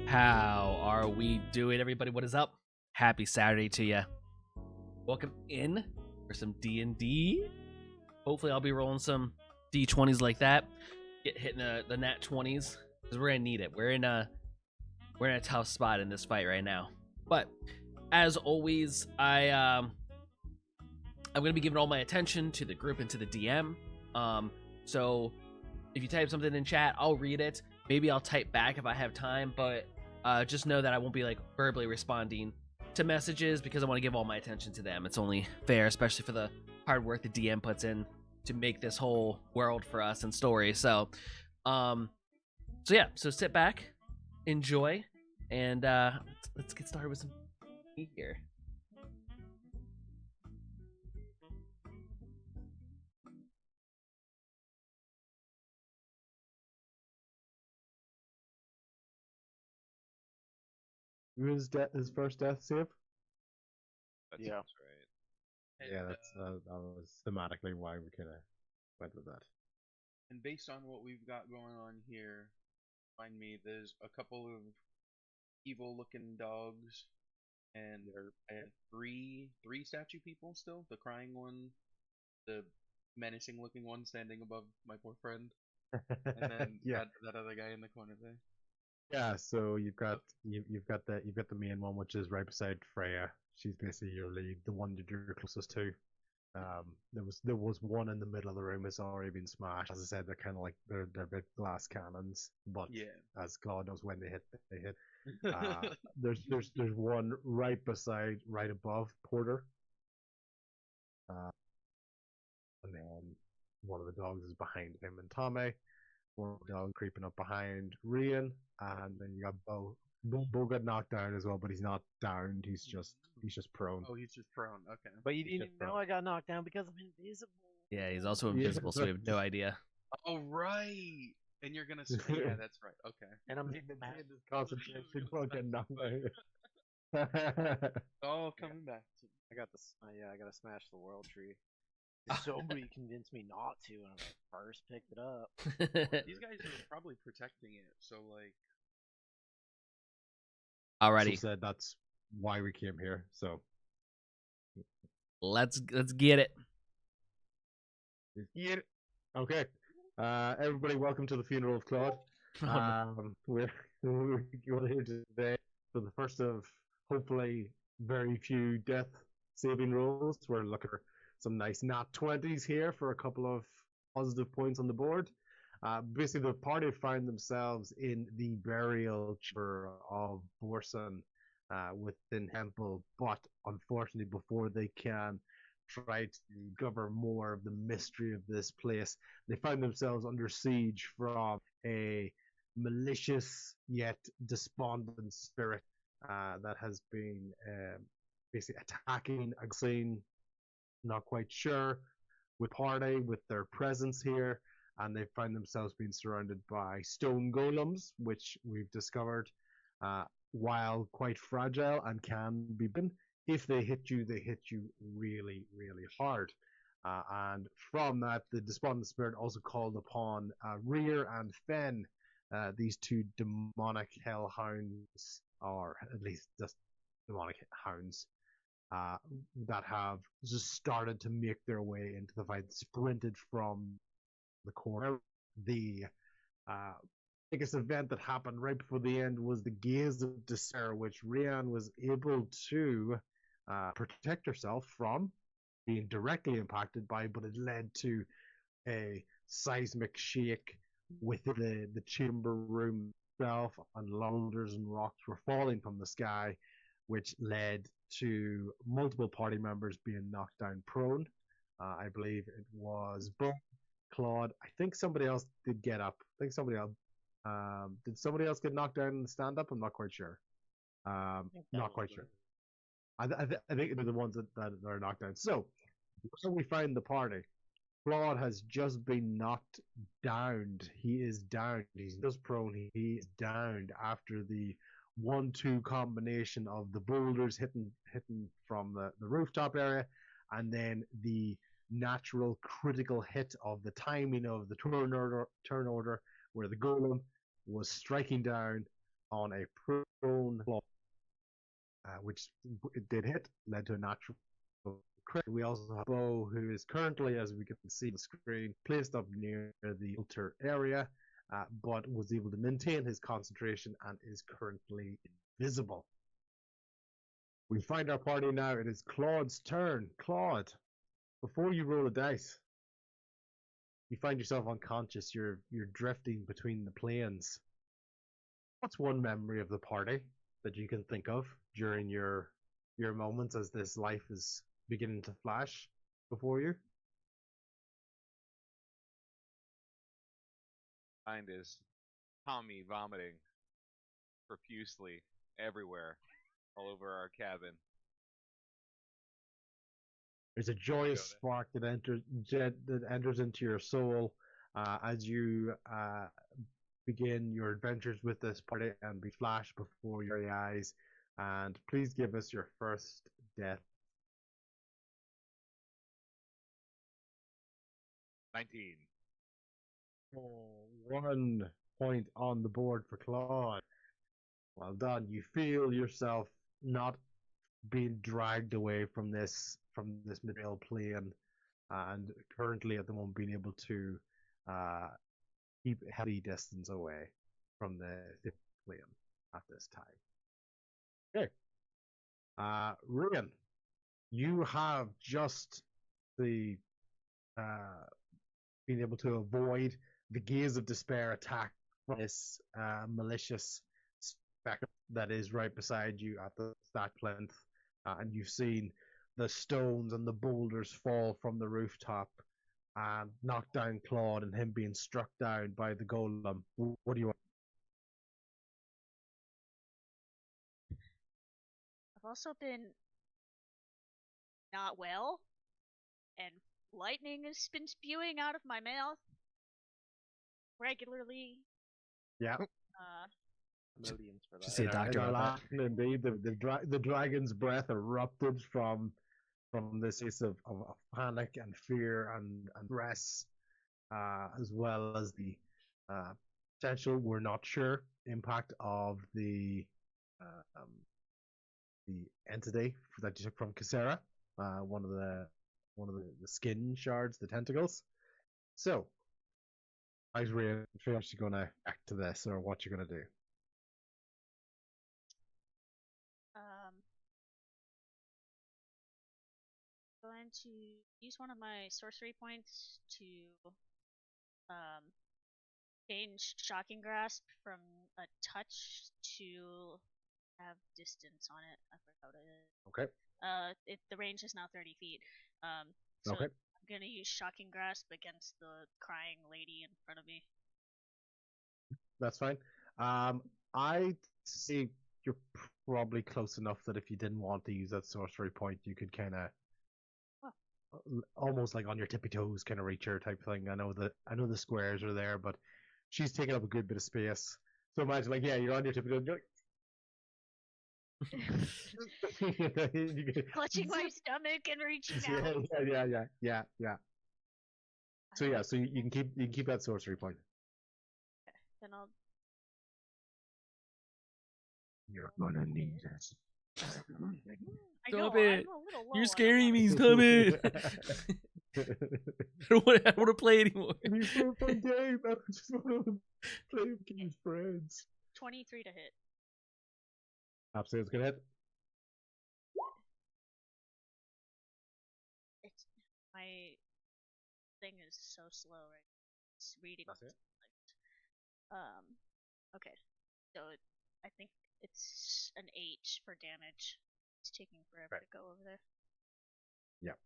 How are we doing, everybody? What is up? Happy Saturday to you. Welcome in for some D&D. Hopefully, I'll be rolling some D20s like that. Get hitting the nat 20s because we're gonna need it. We're in a tough spot in this fight right now. But as always, I'm gonna be giving all my attention to the group and to the DM. So if you type something in chat, I'll read it. Maybe I'll type back if I have time, but just know that I won't be like verbally responding to messages because I want to give all my attention to them. It's only fair, especially for the hard work the DM puts in to make this whole world for us and story. So sit back, enjoy, and let's get started with some meat here. His first death save? That Yeah. sounds right. Yeah, that was thematically why we kind of went with that. And based on what we've got going on here, find me, there's a couple of evil-looking dogs, and I had three statue people still. The crying one, the menacing-looking one standing above my poor friend, and then Yeah, that other guy in the corner there. yeah. So you've got the main one, which is right beside Freya. She's basically your lead, the one that you're closest to. There was one in the middle of the room. It's already been smashed. As I said, they're kind of like they're big glass cannons, but Yeah. as God knows when they hit, they hit. There's one right above Porter, and then one of the dogs is behind him and Tommy. One dog creeping up behind Rian, and then you got Bo. Bo got knocked down as well, but he's not downed. He's just prone. Oh, he's just prone. Okay. But you He's didn't just know prone. I got knocked down because I'm invisible. Yeah, he's also invisible, so we have no idea. Oh, right. And you're gonna. Yeah, that's right. Okay. And I'm His concentration won't get knocked down. Oh, coming back. I got this. I gotta smash the world tree. Somebody convinced me not to, and I first picked it up. These guys are probably protecting it, so like. Alrighty, So said that's why we came here. So let's get it. yeah. Okay. Everybody, welcome to the funeral of Claude. We're here today for the first of hopefully very few death saving rolls. We're looking for some nice nat 20s here for a couple of positive points on the board. Basically, the party found themselves in the burial chamber of Borson within Temple, but unfortunately, before they can try to uncover more of the mystery of this place, they found themselves under siege from a malicious yet despondent spirit that has been basically attacking a scene. Not quite sure with party with their presence here, and they find themselves being surrounded by stone golems, which we've discovered, while quite fragile and can be bitten. If they hit you really, really hard. And from that, the despondent spirit also called upon Rear and Fen, these two demonic hellhounds, or at least just demonic hounds, that have just started to make their way into the fight, sprinted from the corner. The biggest event that happened right before the end was the Gaze of Despair, which Rian was able to protect herself from being directly impacted by, but it led to a seismic shake within the chamber room itself, and boulders and rocks were falling from the sky, which led to multiple party members being knocked down prone. I believe it was Bo, Claude. I think somebody else did get up. I think somebody else. Did somebody else get knocked down in the stand up? I'm not quite sure. Not quite sure. I think they're the ones that are knocked down. So, where we find the party, Claude has just been knocked downed. He is downed. He's just prone. He is downed after the 1-2 combination of the boulders hitting from the rooftop area, and then the natural critical hit of the timing of the turn order where the golem was striking down on a prone claw, which it did hit, led to a natural crit. We also have Bo, who is currently, as we can see on the screen, placed up near the altar area, but was able to maintain his concentration and is currently invisible. We find our party now. It is Claude's turn. Claude, before you roll a dice, you find yourself unconscious. You're drifting between the planes. What's one memory of the party that you can think of during your moments as this life is beginning to flash before you? Mine is Tommy vomiting profusely everywhere, all over our cabin. There's a joyous spark that enters into your soul as you begin your adventures with this party and be flashed before your eyes. And please give us your first death. 19. Oh, 1 point on the board for Claude. Well done. You feel yourself not being dragged away from this material plane, and currently at the moment being able to keep heavy distance away from the plane at this time. Okay. Rian, you have just the being able to avoid the gaze of despair attack from this malicious spectre that is right beside you at the stack plinth, and you've seen the stones and the boulders fall from the rooftop and knock down Claude and him being struck down by the golem. What do you want? I've also been not well, and lightning has been spewing out of my mouth regularly. Yeah. Millions for that. Just see a doctor about that. Indeed, the dragon's breath erupted from this case of panic and fear and stress, as well as the potential, we're not sure, impact of the entity that you took from Kisera, one of the skin shards, the tentacles. So, how's Ray actually going to act to this, or what you're going to do? Going to use one of my sorcery points to change Shocking Grasp from a touch to have distance on it. I forgot what it is. Okay. The range is now 30 feet. So okay. I'm gonna use Shocking Grasp against the crying lady in front of me. That's fine. I see you're probably close enough that if you didn't want to use that sorcery point, you could kind of almost like on your tippy toes kind of reach her type thing. I know the squares are there, but she's taking up a good bit of space. So imagine like, yeah, you're on your tippy toes. Clutching my stomach and reaching out. Yeah. So yeah, so you can keep that sorcery point. Okay, then I'll. You're gonna need this. Stop it! You're scaring me. Stop it! I don't want to play anymore. It's a fun game. I just want to play with King's friends. 23 to hit. Absolutely, it's gonna hit. My thing is so slow right now. It's reading. That's it. Okay. So I think it's an 8 for damage. It's taking forever to go over there. Yeah.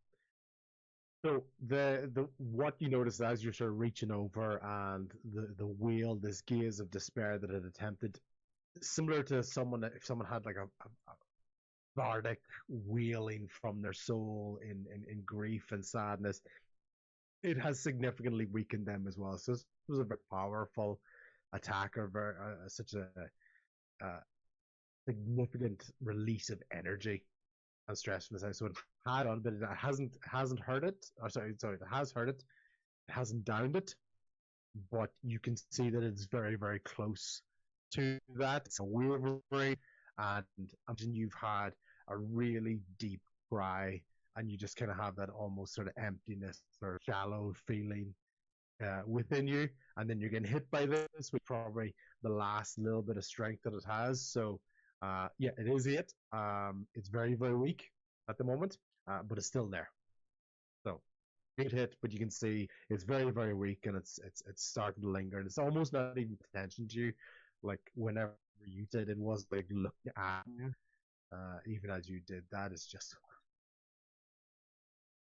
So the what you notice as you're sort of reaching over and the wheel, this gaze of despair that it attempted, similar to someone if someone had like a bardic wailing from their soul in grief and sadness, it has significantly weakened them as well. So this was a very powerful attack, or such a significant release of energy and stress from this house. So it had on, but it hasn't hurt it. Sorry, it has hurt it. It hasn't downed it, but you can see that it's very, very close to that. It's a wavering, and imagine you've had a really deep cry, and you just kind of have that almost sort of emptiness or shallow feeling within you, and then you're getting hit by this with probably the last little bit of strength that it has. So, yeah, it is it. It's very, very weak at the moment, but it's still there. So, great hit, but you can see it's very, very weak, and it's starting to linger, and it's almost not even attention to you. Like whenever you did, it was like looking at you. Even as you did that, it's just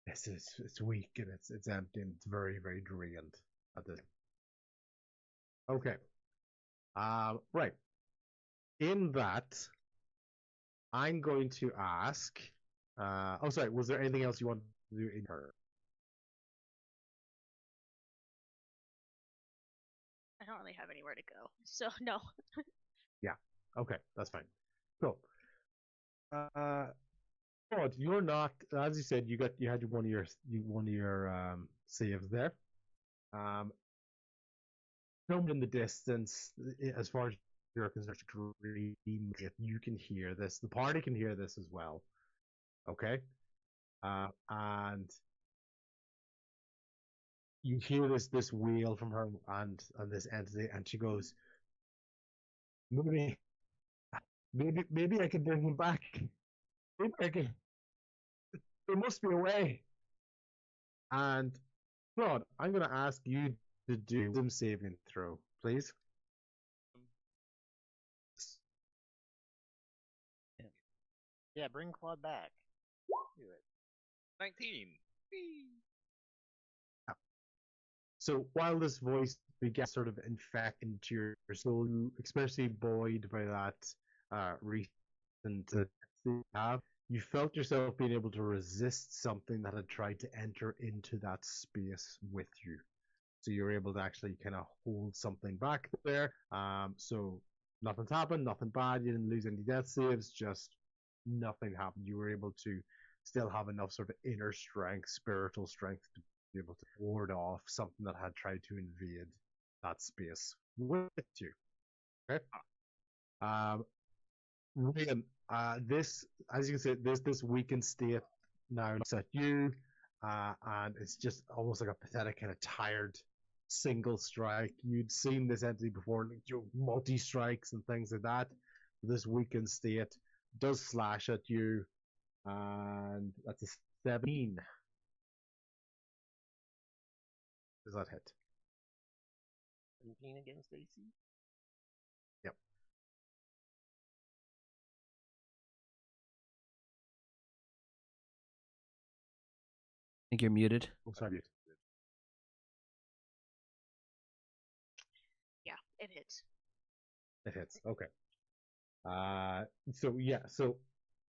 it's weak and it's empty and it's very, very drained at this. Okay. Right. In that, I'm going to ask. Oh, sorry. Was there anything else you want to do in her? I don't really have anywhere to go, so no. Okay, that's fine. Cool. Rod, you're not, as you said, you had one of your saves there. Somewhere in the distance, as far as you're concerned, you can hear this. The party can hear this as well. Okay, and you hear this wail from her and this entity, and she goes, maybe I can bring him back. Maybe I can. There must be a way. And Claude, I'm going to ask you to do wisdom saving throw, please. Yeah, bring Claude back. Do it. 19. Whee! So while this voice begins sort of infect into your soul, especially buoyed by that recent you have, you felt yourself being able to resist something that had tried to enter into that space with you. So you're able to actually kind of hold something back there. So nothing's happened, nothing bad. You didn't lose any death saves, just nothing happened. You were able to still have enough sort of inner strength, spiritual strength to be able to ward off something that had tried to invade that space with you. Okay. Regan, this, as you can see, this weakened state now looks at you, and it's just almost like a pathetic kind of tired single strike. You'd seen this entity before, like, multi strikes and things like that. This weakened state does slash at you, and that's a 17. Does that hit? 17 against AC? Yep. I think you're muted. Oh, sorry. Yeah, it hits. It hits. Okay. So yeah, so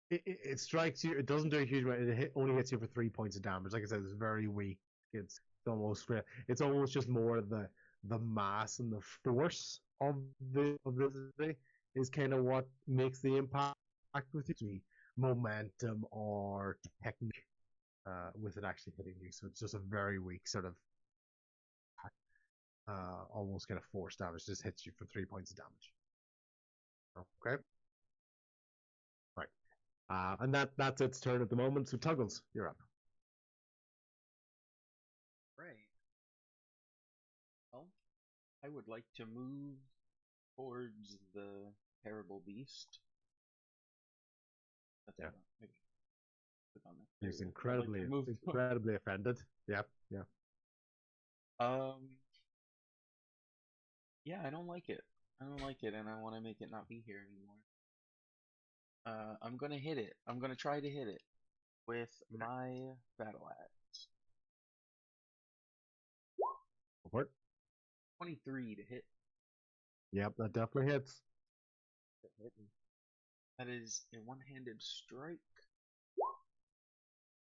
it strikes you. It doesn't do a huge amount. It only hits you for 3 points of damage. Like I said, it's very weak. It's almost just more the mass and the force of this is kind of what makes the impact with you. Momentum or technique with it actually hitting you. So it's just a very weak sort of almost kind of force damage. Just hits you for 3 points of damage. Okay. Right. And that's its turn at the moment. So Tuggles, you're up. Right. Well, I would like to move towards the terrible beast. That's Yeah. maybe click on that. He's There we go. I'd like to move. incredibly offended. Yep. Yeah. Yeah, I don't like it. I don't like it, and I want to make it not be here anymore. I'm gonna hit it. I'm gonna try to hit it with my battle axe. Go for it. 23 to hit. Yep, that definitely hits. That is a one-handed strike.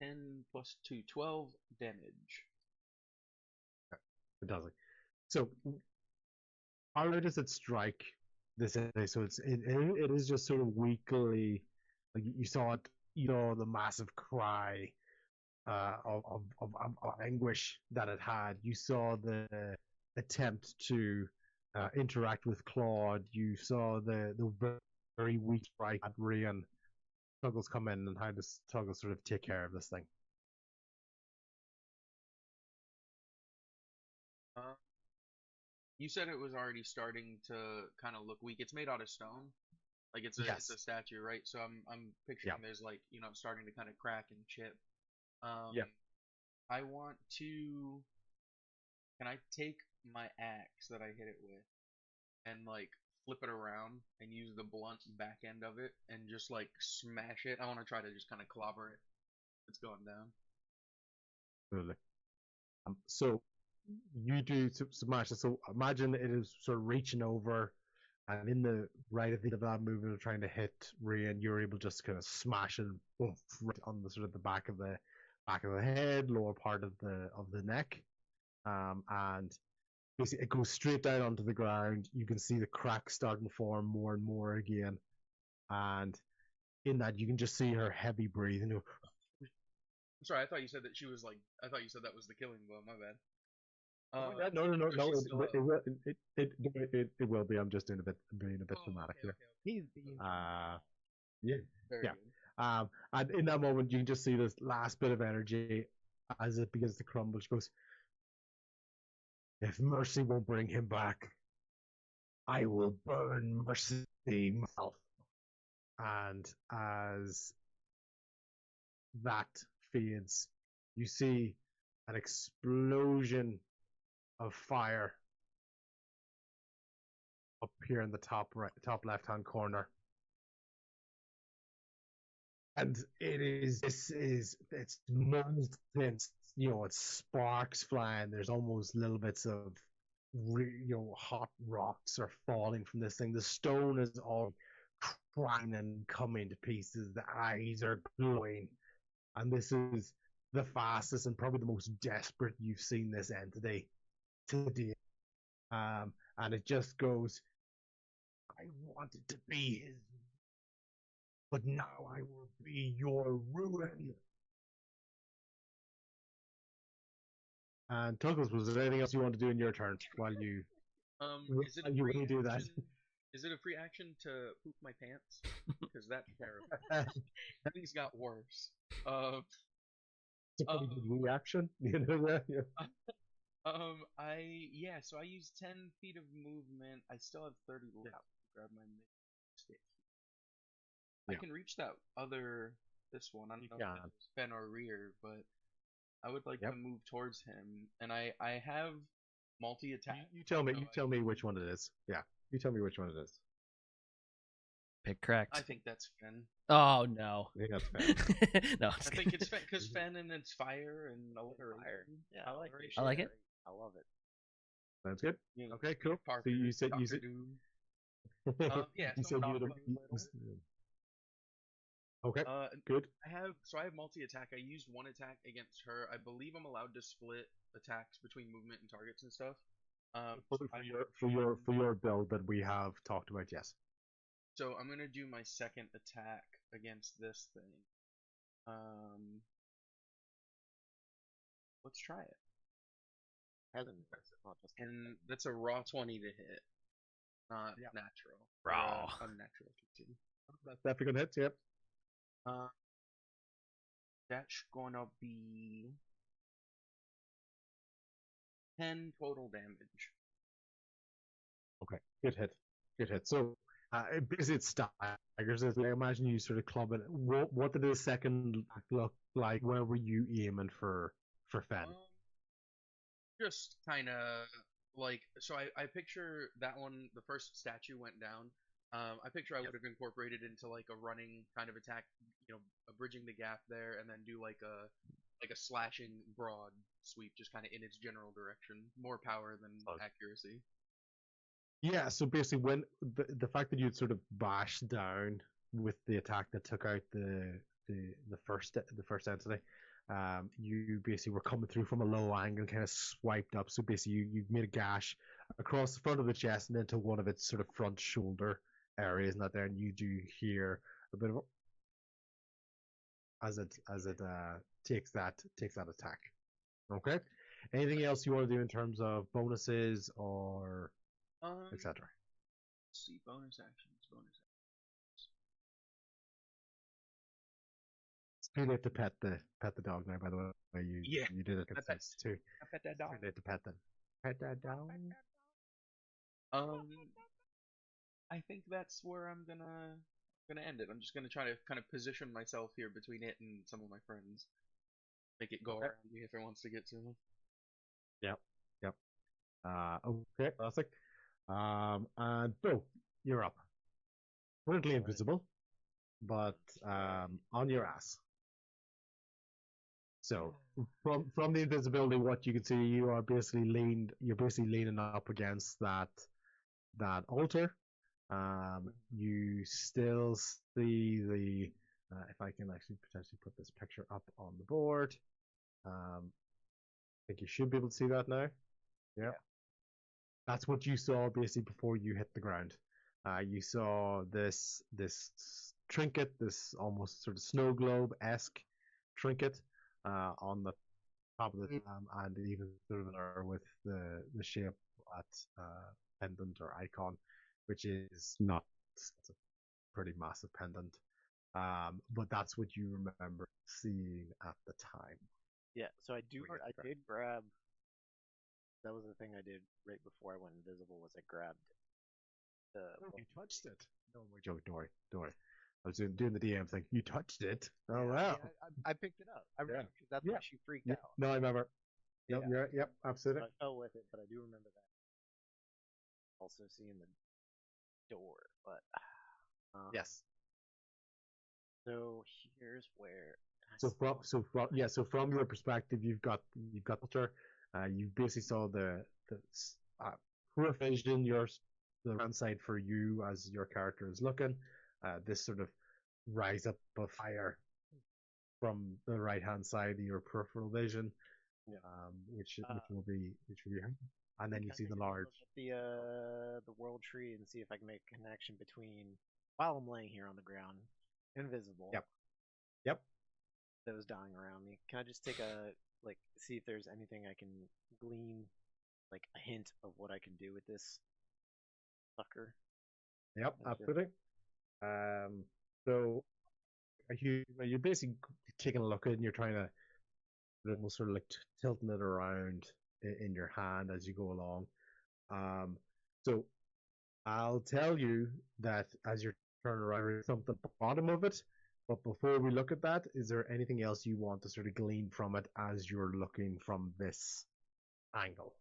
10 plus 2, 12 damage. It doesn't. So, how does it strike this entity? So it is just sort of weakly, like you saw it, the massive cry of anguish that it had. You saw the attempt to interact with Claude, you saw the very weak strike at Rian. Tuggles come in, and how does Tuggles sort of take care of this thing? You said it was already starting to kind of look weak. It's made out of stone, like it's a Yes. statue, right? So I'm picturing Yeah. there's like starting to kind of crack and chip. Yeah. I want to. Can I take my axe that I hit it with and like flip it around and use the blunt back end of it and just like smash it? I want to try to just kind of clobber it. It's going down. Absolutely. So you do smash it. So imagine it is sort of reaching over, and in the right at the end of that movement of trying to hit Rian, you're able to just kind of smash it right on the sort of the back of the head, lower part of the neck, and basically it goes straight down onto the ground. You can see the cracks starting to form more and more again, and in that you can just see her heavy breathing. I'm sorry, I thought you said that she was like. I thought you said that was the killing blow. My bad. No. she's still up. It will be. I'm just being a bit dramatic okay, here. He's being Yeah. Very Yeah. good. And in that moment, you can just see this last bit of energy as it begins to crumble. She goes, "If Mercy won't bring him back, I will burn Mercy myself." And as that fades, you see an explosion of fire up here in the top left hand corner. And it's molten, it's sparks flying. There's almost little bits of hot rocks are falling from this thing. The stone is all crying and coming to pieces. The eyes are glowing, and this is the fastest and probably the most desperate you've seen this entity to date. And it just goes, "I wanted to be his, but now I will be your ruin." And Tuggles, was there anything else you want to do in your turn while you Is it a you free will do that? action? Is it a free action to poop my pants? Because that's terrible. Things got worse. It's a pretty good reaction, you know that? Yeah. So I use 10 feet of movement. I still have 30 left. Grab my stick. I Yeah. can reach this one. I don't know if can. it's Fen or Rear, but I would like Yep. to move towards him, and I have multi-attack. You tell me. so You tell me which one it is. Yeah. You tell me which one it is. Pick correct. I think that's Fen. Oh no. I think that's fair. No, I think it's Fen because Fen and it's fire and alliteration. Yeah, I like I like it. I love it. Sounds good. You know, Okay, cool. Parker, So you said Dr. Doom. Yeah, you so said knock you them had a little. Okay, Uh, good. I have multi-attack. I used one attack against her. I believe I'm allowed to split attacks between movement and targets and stuff. For your build that we have talked about, yes. So I'm gonna do my second attack against this thing. Let's try it. And that's a raw 20 to hit, not natural. Raw. Unnatural 15. That's definitely gonna hit. Yep. That's gonna be 10 total damage. Okay, good hit. Good hit. So, because it staggers, I imagine you sort of club it. What did the second look like? Where were you aiming for Fen? Just kind of like, so I picture that one, the first statue went down. I picture I would have incorporated into like a running kind of attack, bridging the gap there, and then do like a slashing broad sweep, just kind of in its general direction. More power than accuracy. Yeah, so basically, when the fact that you'd sort of bashed down with the attack that took out the first entity, you basically were coming through from a low angle, kind of swiped up. So basically, you made a gash across the front of the chest and into one of its sort of front shoulder areas, and that there, and you do hear a bit of as it takes that attack. Okay. Anything else you want to do in terms of bonuses or etc. Let's see, bonus actions, bonus actions. It's too late to pet the dog now. By the way, Yeah, you did it. I bet- It's too I bet that dog. late to pet them. Pet that dog. I think that's where I'm gonna end it. I'm just gonna try to kind of position myself here between it and some of my friends. Make it go Okay. around me if it wants to get to me. Yep. Okay, classic. And Bo, you're up. Currently invisible, but on your ass. So from the invisibility, what you can see, you're basically leaning up against that altar. You still see the if I can actually potentially put this picture up on the board. I think you should be able to see that now. Yeah. That's what you saw basically before you hit the ground. You saw this trinket, this almost sort of snow globe esque trinket on the top of the and even sort of there with the shape at pendant or icon, which is not, it's a pretty massive pendant. But that's what you remember seeing at the time. Yeah, so I Bring it did grab. That was the thing I did right before I went invisible. Was I grabbed the. You touched it. No, we're joking. Don't worry. I was doing the DM thing. You touched it. Oh Yeah, wow. yeah, I picked it up. I remember because that's Yeah. why she freaked Yeah. out. No, I remember. Yep. Yeah. Yep. So Absolutely. I fell with it, but I do remember that. Also seeing the door, but Yes. So here's where. So from your perspective, you've got Walter. You basically saw the peripheral vision, the right side for you as your character is looking. This sort of rise up of fire from the right hand side of your peripheral vision, which will be, and then you see the large. Look at the world tree and see if I can make a connection between while I'm laying here on the ground, invisible. Yep. Those dying around me. Can I just take see if there's anything I can glean, like a hint of what I can do with this sucker? Yep, absolutely. So you're basically taking a look at it and you're trying to almost sort of like tilting it around in your hand as you go along. So I'll tell you that as you're turning around, there's something at the bottom of it. But before we look at that, is there anything else you want to sort of glean from it as you're looking from this angle?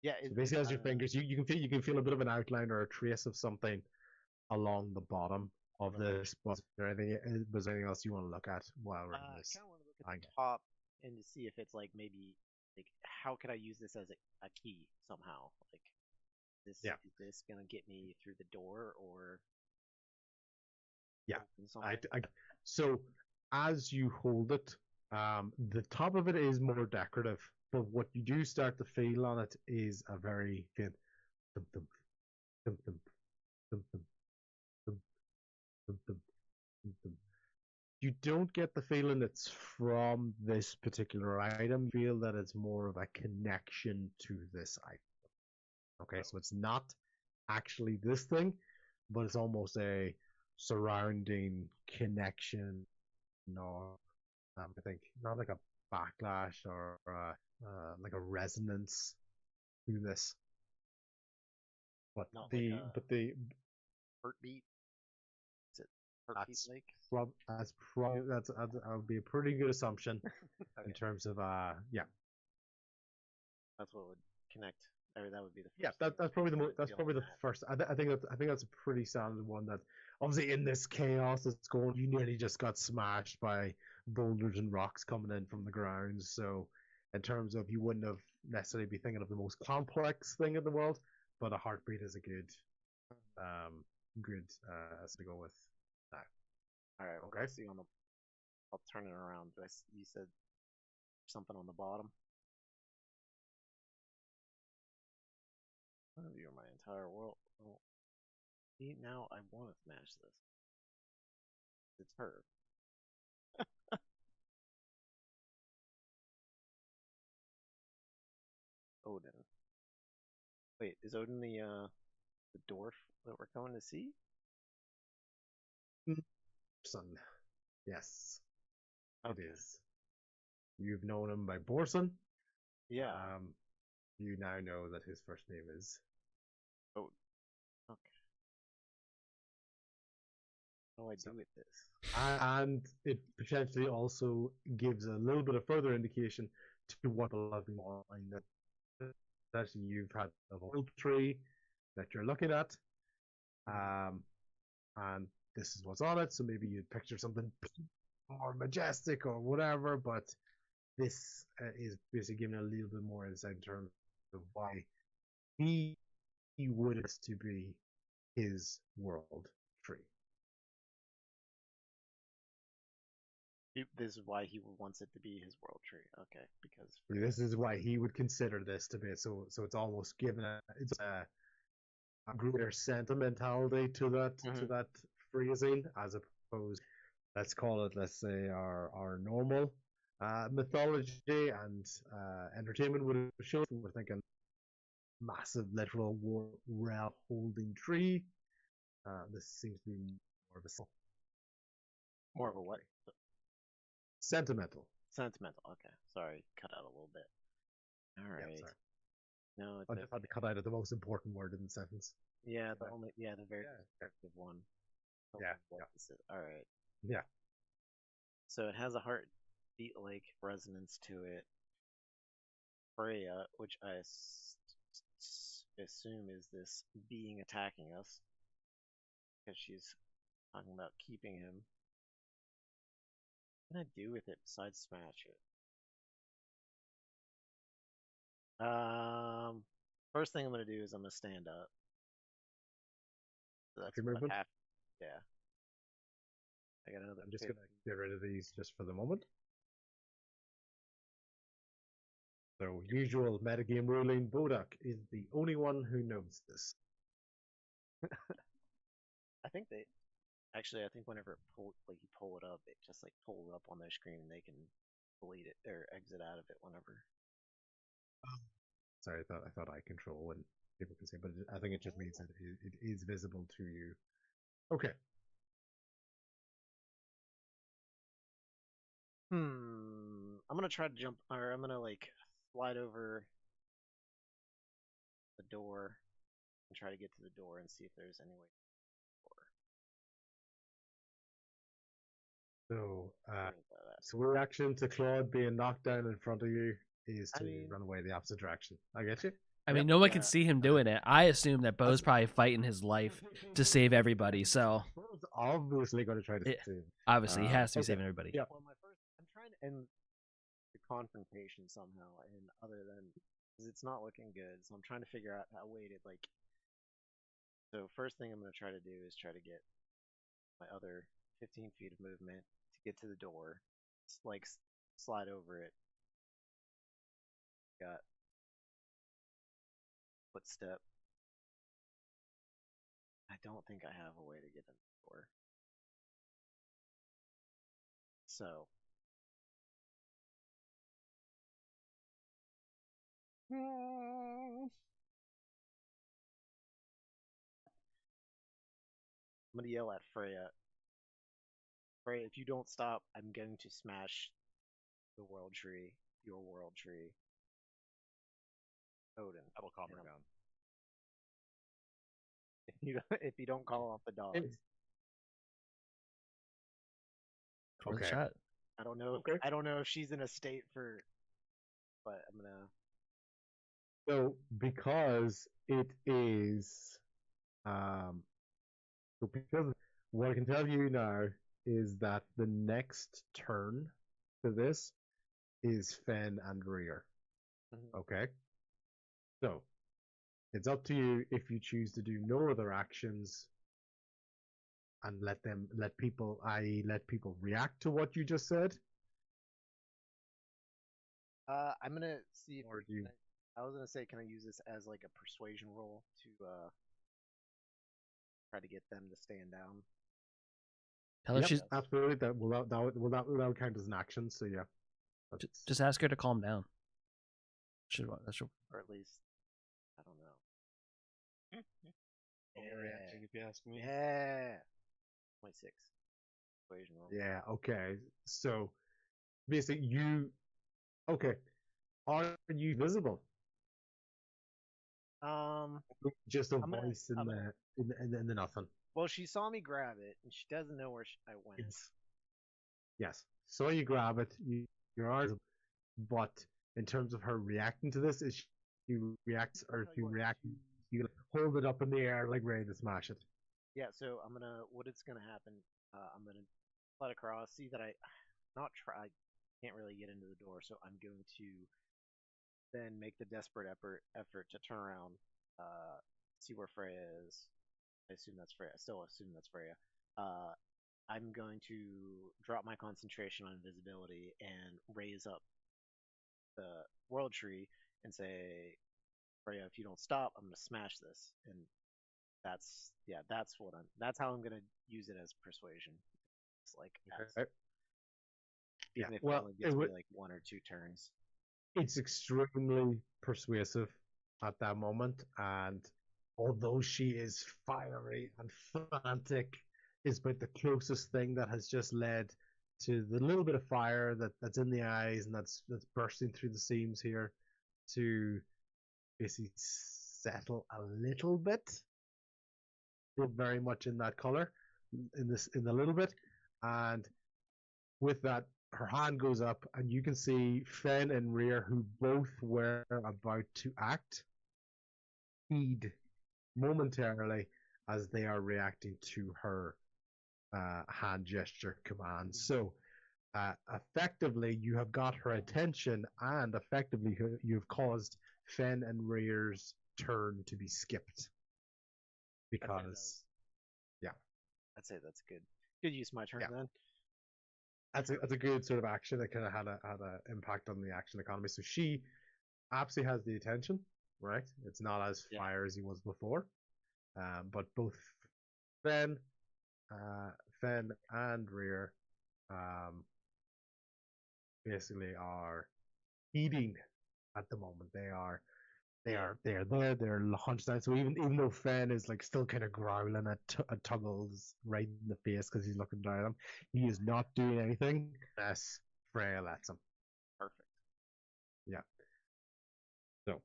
Yeah. So basically, as your fingers, you can feel a bit of an outline or a trace of something along the bottom of this. Was there anything else you want to look at while we're in this? I kind of want to look at the top and to see if it's like maybe like how could I use this as a key somehow? Like is this gonna get me through the door or? Yeah, so as you hold it, the top of it is more decorative, but what you do start to feel on it is a very thin thump, thump, thump, thump, thump, thump, thump, thump, thump, thump, thump. You don't get the feeling it's from this particular item. You feel that it's more of a connection to this item. Okay, so it's not actually this thing, but it's almost a surrounding connection, or I think not like a backlash or like a resonance to this. But not the heartbeat. Is it that's heartbeat like? that would be a pretty good assumption in terms of That's what would connect. Or that would be the first. Yeah, that's probably the first. I think that's a pretty standard one. That obviously in this chaos that's going, you nearly just got smashed by boulders and rocks coming in from the ground. So, in terms of, you wouldn't have necessarily be thinking of the most complex thing in the world, but a heartbeat is a good to go with now. All right. Well, Okay. see I'll turn it around. You said something on the bottom. You're my entire world. Oh, see, now I want to smash this. It's her. Odin. Wait, is Odin the The dwarf that we're coming to see? Son. Yes, Okay. it is. You've known him by Borson. Yeah. You now know that his first name is. Okay. What do I do with this? And it potentially also gives a little bit of further indication to what will have been online that you've had a world tree that you're looking at, and this is what's on it. So maybe you'd picture something more majestic or whatever, but this is basically giving a little bit more insight in terms of why he would it to be his world tree. This is why he wants it to be his world tree. Okay, because This is why he would consider this to be so. So it's almost given a greater sentimentality to that phrasing as opposed. Let's call it. Let's say our normal mythology and entertainment would have shown. We're thinking massive literal realm holding tree. This seems to be more of a what? Sentimental. Sentimental. Okay, sorry, cut out a little bit. All right. Yeah, sorry. No, I just had to cut out the most important word in the sentence. Yeah, the very descriptive one. Yeah. All right. Yeah. So it has a heartbeat-like resonance to it. Freya, which I assume is this being attacking us, because she's talking about keeping him. What can I do with it besides smash it? First thing I'm gonna do is I'm gonna stand up. So that's your movement. Yeah. I got another. I'm just gonna get rid of these just for the moment. So usual metagame ruling, Bodak is the only one who knows this. I think whenever you pull it up, it just like pulls up on their screen and they can delete it or exit out of it whenever. Sorry, I thought I control when people can say, but I think it just means that it is visible to you. Okay. I'm gonna try to jump, or I'm gonna like slide over the door and try to get to the door and see if there's any way. So reaction to Claude being knocked down in front of you is to run away the opposite direction. I get you. I mean, no one can see him doing it. I assume that Bo's probably fighting his life to save everybody. So Bo's obviously going to try to save. Obviously, he has to be saving everybody. Yeah. Well, I'm trying to end the confrontation somehow, and other than because it's not looking good, so I'm trying to figure out a way to like. So first thing I'm going to try to do is try to get my other 15 feet of movement to get to the door, like slide over it. Got footstep. I don't think I have a way to get in the door. So I'm gonna yell at Freya. Freya, if you don't stop, I'm going to smash the world tree, your world tree. Odin. That'll calm her down. If you don't call off the dogs. Okay. Shot. I don't know. Okay. I don't know if she's in a state for, but I'm gonna. So because it is, so because what I can tell you now is that the next turn to this is Fen and Rear. Mm-hmm. Okay. So it's up to you if you choose to do no other actions and let people react to what you just said. I'm gonna see if Or do you... I was gonna say, can I use this as like a persuasion roll to try to get them to stand down? Tell her she's absolutely. That will count as an action. So yeah. Just ask her to calm down. Or at least, I don't know. overreacting, if you ask me. Yeah. 26. Equation roll. Yeah, okay. So basically okay. Are you visible? Just a I'm gonna- voice in I'm the nothing. Well, she saw me grab it, and she doesn't know where I went. Yes. So you grab it, your arms, but in terms of her reacting to this, is she reacts or she reacts? You hold it up in the air like ready to smash it. Yeah, so what it's gonna happen, I'm gonna let across, see that I can't really get into the door, so I'm going to then make the desperate effort to turn around, see where Freya is. I assume that's Freya. I still assume that's Freya. I'm going to drop my concentration on invisibility and raise up the world tree and say, Freya, if you don't stop, I'm gonna smash this. And that's how I'm gonna use it as persuasion. It's like even if it only gets me like 1 or 2 turns. It's extremely persuasive at that moment, and although she is fiery and frantic, is about the closest thing that has just led to the little bit of fire that's in the eyes and that's bursting through the seams here to basically settle a little bit. Still very much in that color, in a little bit, and with that, her hand goes up, and you can see Fen and Rear, who both were about to act, heed momentarily as they are reacting to her hand gesture command. So, effectively, you have got her attention, and effectively, you've caused Fen and Rear's turn to be skipped. Because, I'd say that's good. Good use of my turn then. That's a good sort of action that kind of had a impact on the action economy. So she absolutely has the attention, right? It's not as fire as he was before, but both Fen and Rear basically are eating at the moment. They're there. They're hunched down. So even though Fen is like still kind of growling at Tuggles right in the face because he's looking down at him, he is not doing anything unless Freya lets him. Perfect. Yeah. So.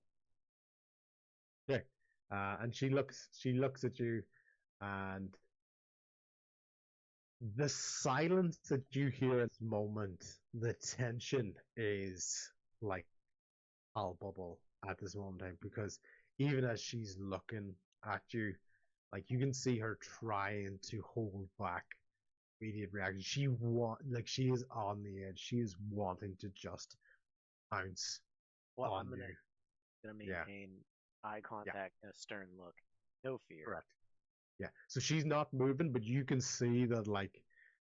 Okay. And she looks at you, and the silence that you hear at this moment, the tension is like palpable at this moment in time, because even as she's looking at you, like you can see her trying to hold back immediate reaction. She is on the edge. She is wanting to just pounce on you. Gonna maintain eye contact and a stern look. No fear. Correct. Yeah. So she's not moving, but you can see that like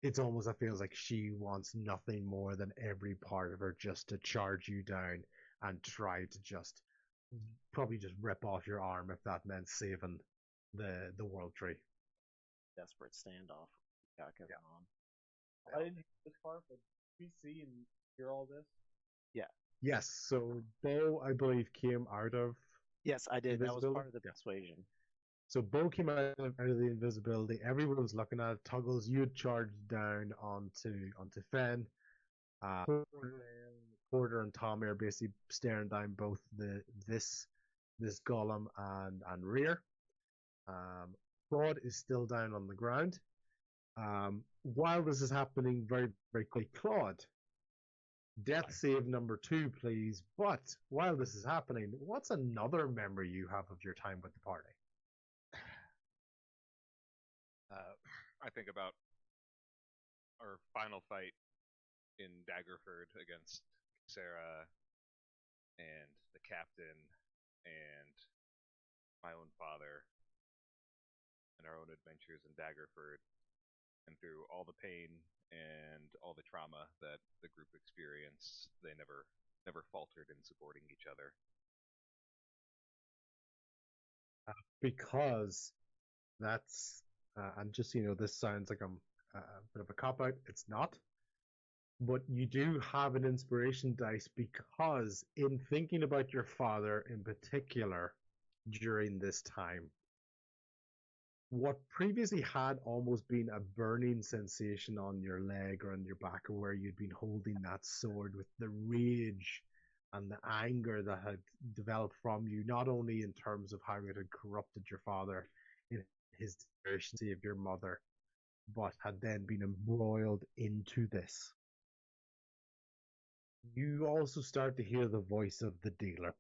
it feels like she wants nothing more than every part of her just to charge you down and try to probably just rip off your arm if that meant saving the world tree. Desperate standoff. On. I didn't hear this part, but we see and hear all this. Yeah. Yes. So Bo, I believe, came out of. Yes, I did. That was part of the persuasion. So Bo came out of the invisibility. Everyone was looking at it. Tuggles, you had charged down onto Fen. Porter and Tommy are basically staring down both this golem and Rear. Claude is still down on the ground. While this is happening, very, very quickly, Claude, death save number 2, please. But while this is happening, what's another memory you have of your time with the party? I think about our final fight in Daggerford against Sarah and the captain and my own father and our own adventures in Daggerford, and through all the pain and all the trauma that the group experienced, they never faltered in supporting each other. Because that's and just this sounds like I'm a bit of a cop out. It's not. But you do have an inspiration dice, because in thinking about your father in particular during this time, what previously had almost been a burning sensation on your leg or on your back, or where you'd been holding that sword, with the rage and the anger that had developed from you, not only in terms of how it had corrupted your father in his desertion of your mother, but had then been embroiled into this. You also start to hear the voice of the dealer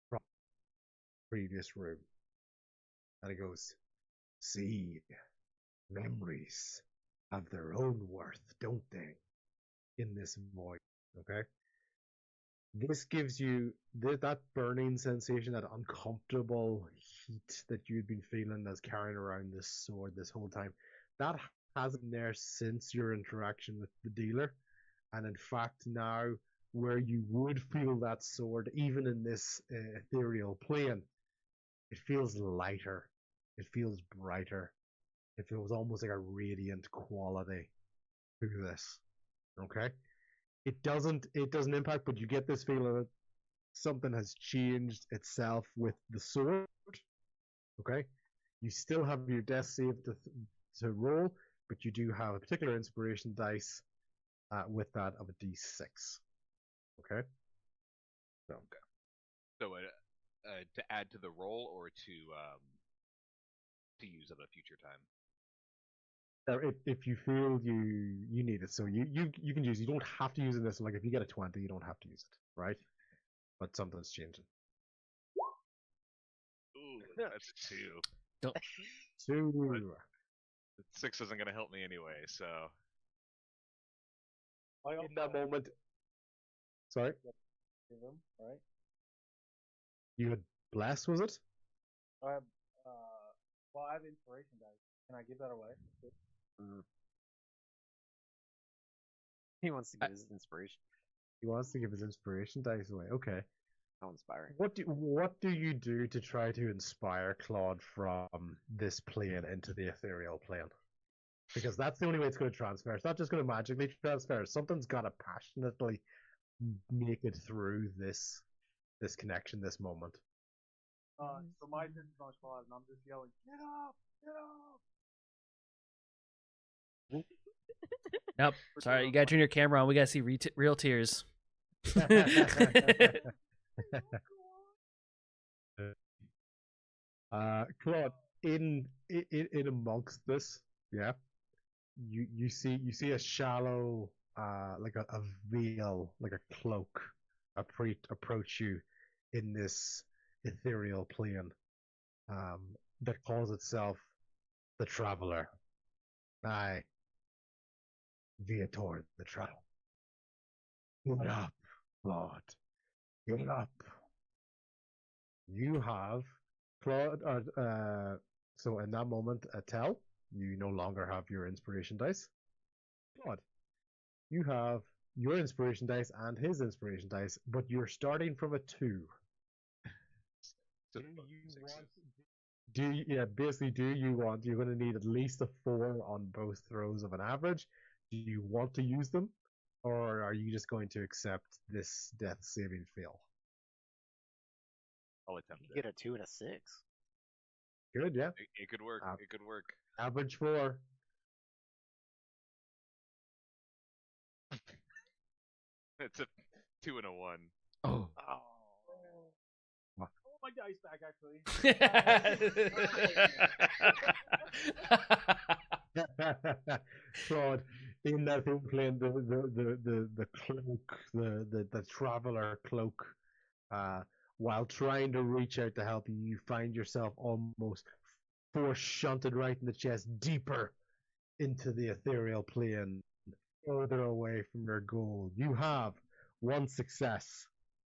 from the previous room. And it goes, "See, memories have their own worth, don't they?" In this voice, okay? This gives you that burning sensation, that uncomfortable heat that you'd been feeling as carrying around this sword this whole time. That hasn't been there since your interaction with the dealer. And in fact, now, where you would feel that sword, even in this ethereal plane, it feels lighter. It feels brighter. It feels almost like a radiant quality to this. Okay? It doesn't impact, but you get this feeling that something has changed itself with the sword. Okay? You still have your death save to roll, but you do have a particular inspiration dice with that of a d6. Okay? So to add to the roll, or to use at a future time. If you feel you need it, so you can use. You don't have to use it. This, like, if you get a 20, you don't have to use it, right? But something's changing. Ooh, that's a 2. Don't. 2. 6 isn't gonna help me anyway, so. In that moment, sorry, Right? you had bless, was it? I have, well, I have inspiration dice. Can I give that away? He wants to get his inspiration. He wants to give his inspiration dice away. Okay. How inspiring. What do you do to try to inspire Claude from this plane into the ethereal plane? Because that's the only way it's going to transfer. It's not just going to magically transfer. Something's got to passionately make it through this connection, this moment. So my attention's on Claude, and I'm just yelling, "Get up! Get up!" Nope. Sorry, you gotta turn your camera on. We gotta see real tears. Claude, in amongst this, yeah, you see a shallow, like a veil, like a cloak, approach you in this ethereal plane, that calls itself the Traveler. Aye, Viator the Traveler. Get up, Claude. Get up. You have Claude. So in that moment, Tel, you no longer have your inspiration dice. Claude, you have your inspiration dice and his inspiration dice, but you're starting from a 2. So You're going to need at least a 4 on both throws of an average. Do you want to use them, or are you just going to accept this death saving fail? I'll attempt You get a 2 and a 6. Good, yeah. It could work. It could work. Average 4. It's a 2 and a 1. Oh. Oh, my dice back, actually. Claude, in that plane, the cloak, the traveler cloak, while trying to reach out to help you, you find yourself almost force shunted right in the chest, deeper into the ethereal plane, further away from your goal. You have 1 success,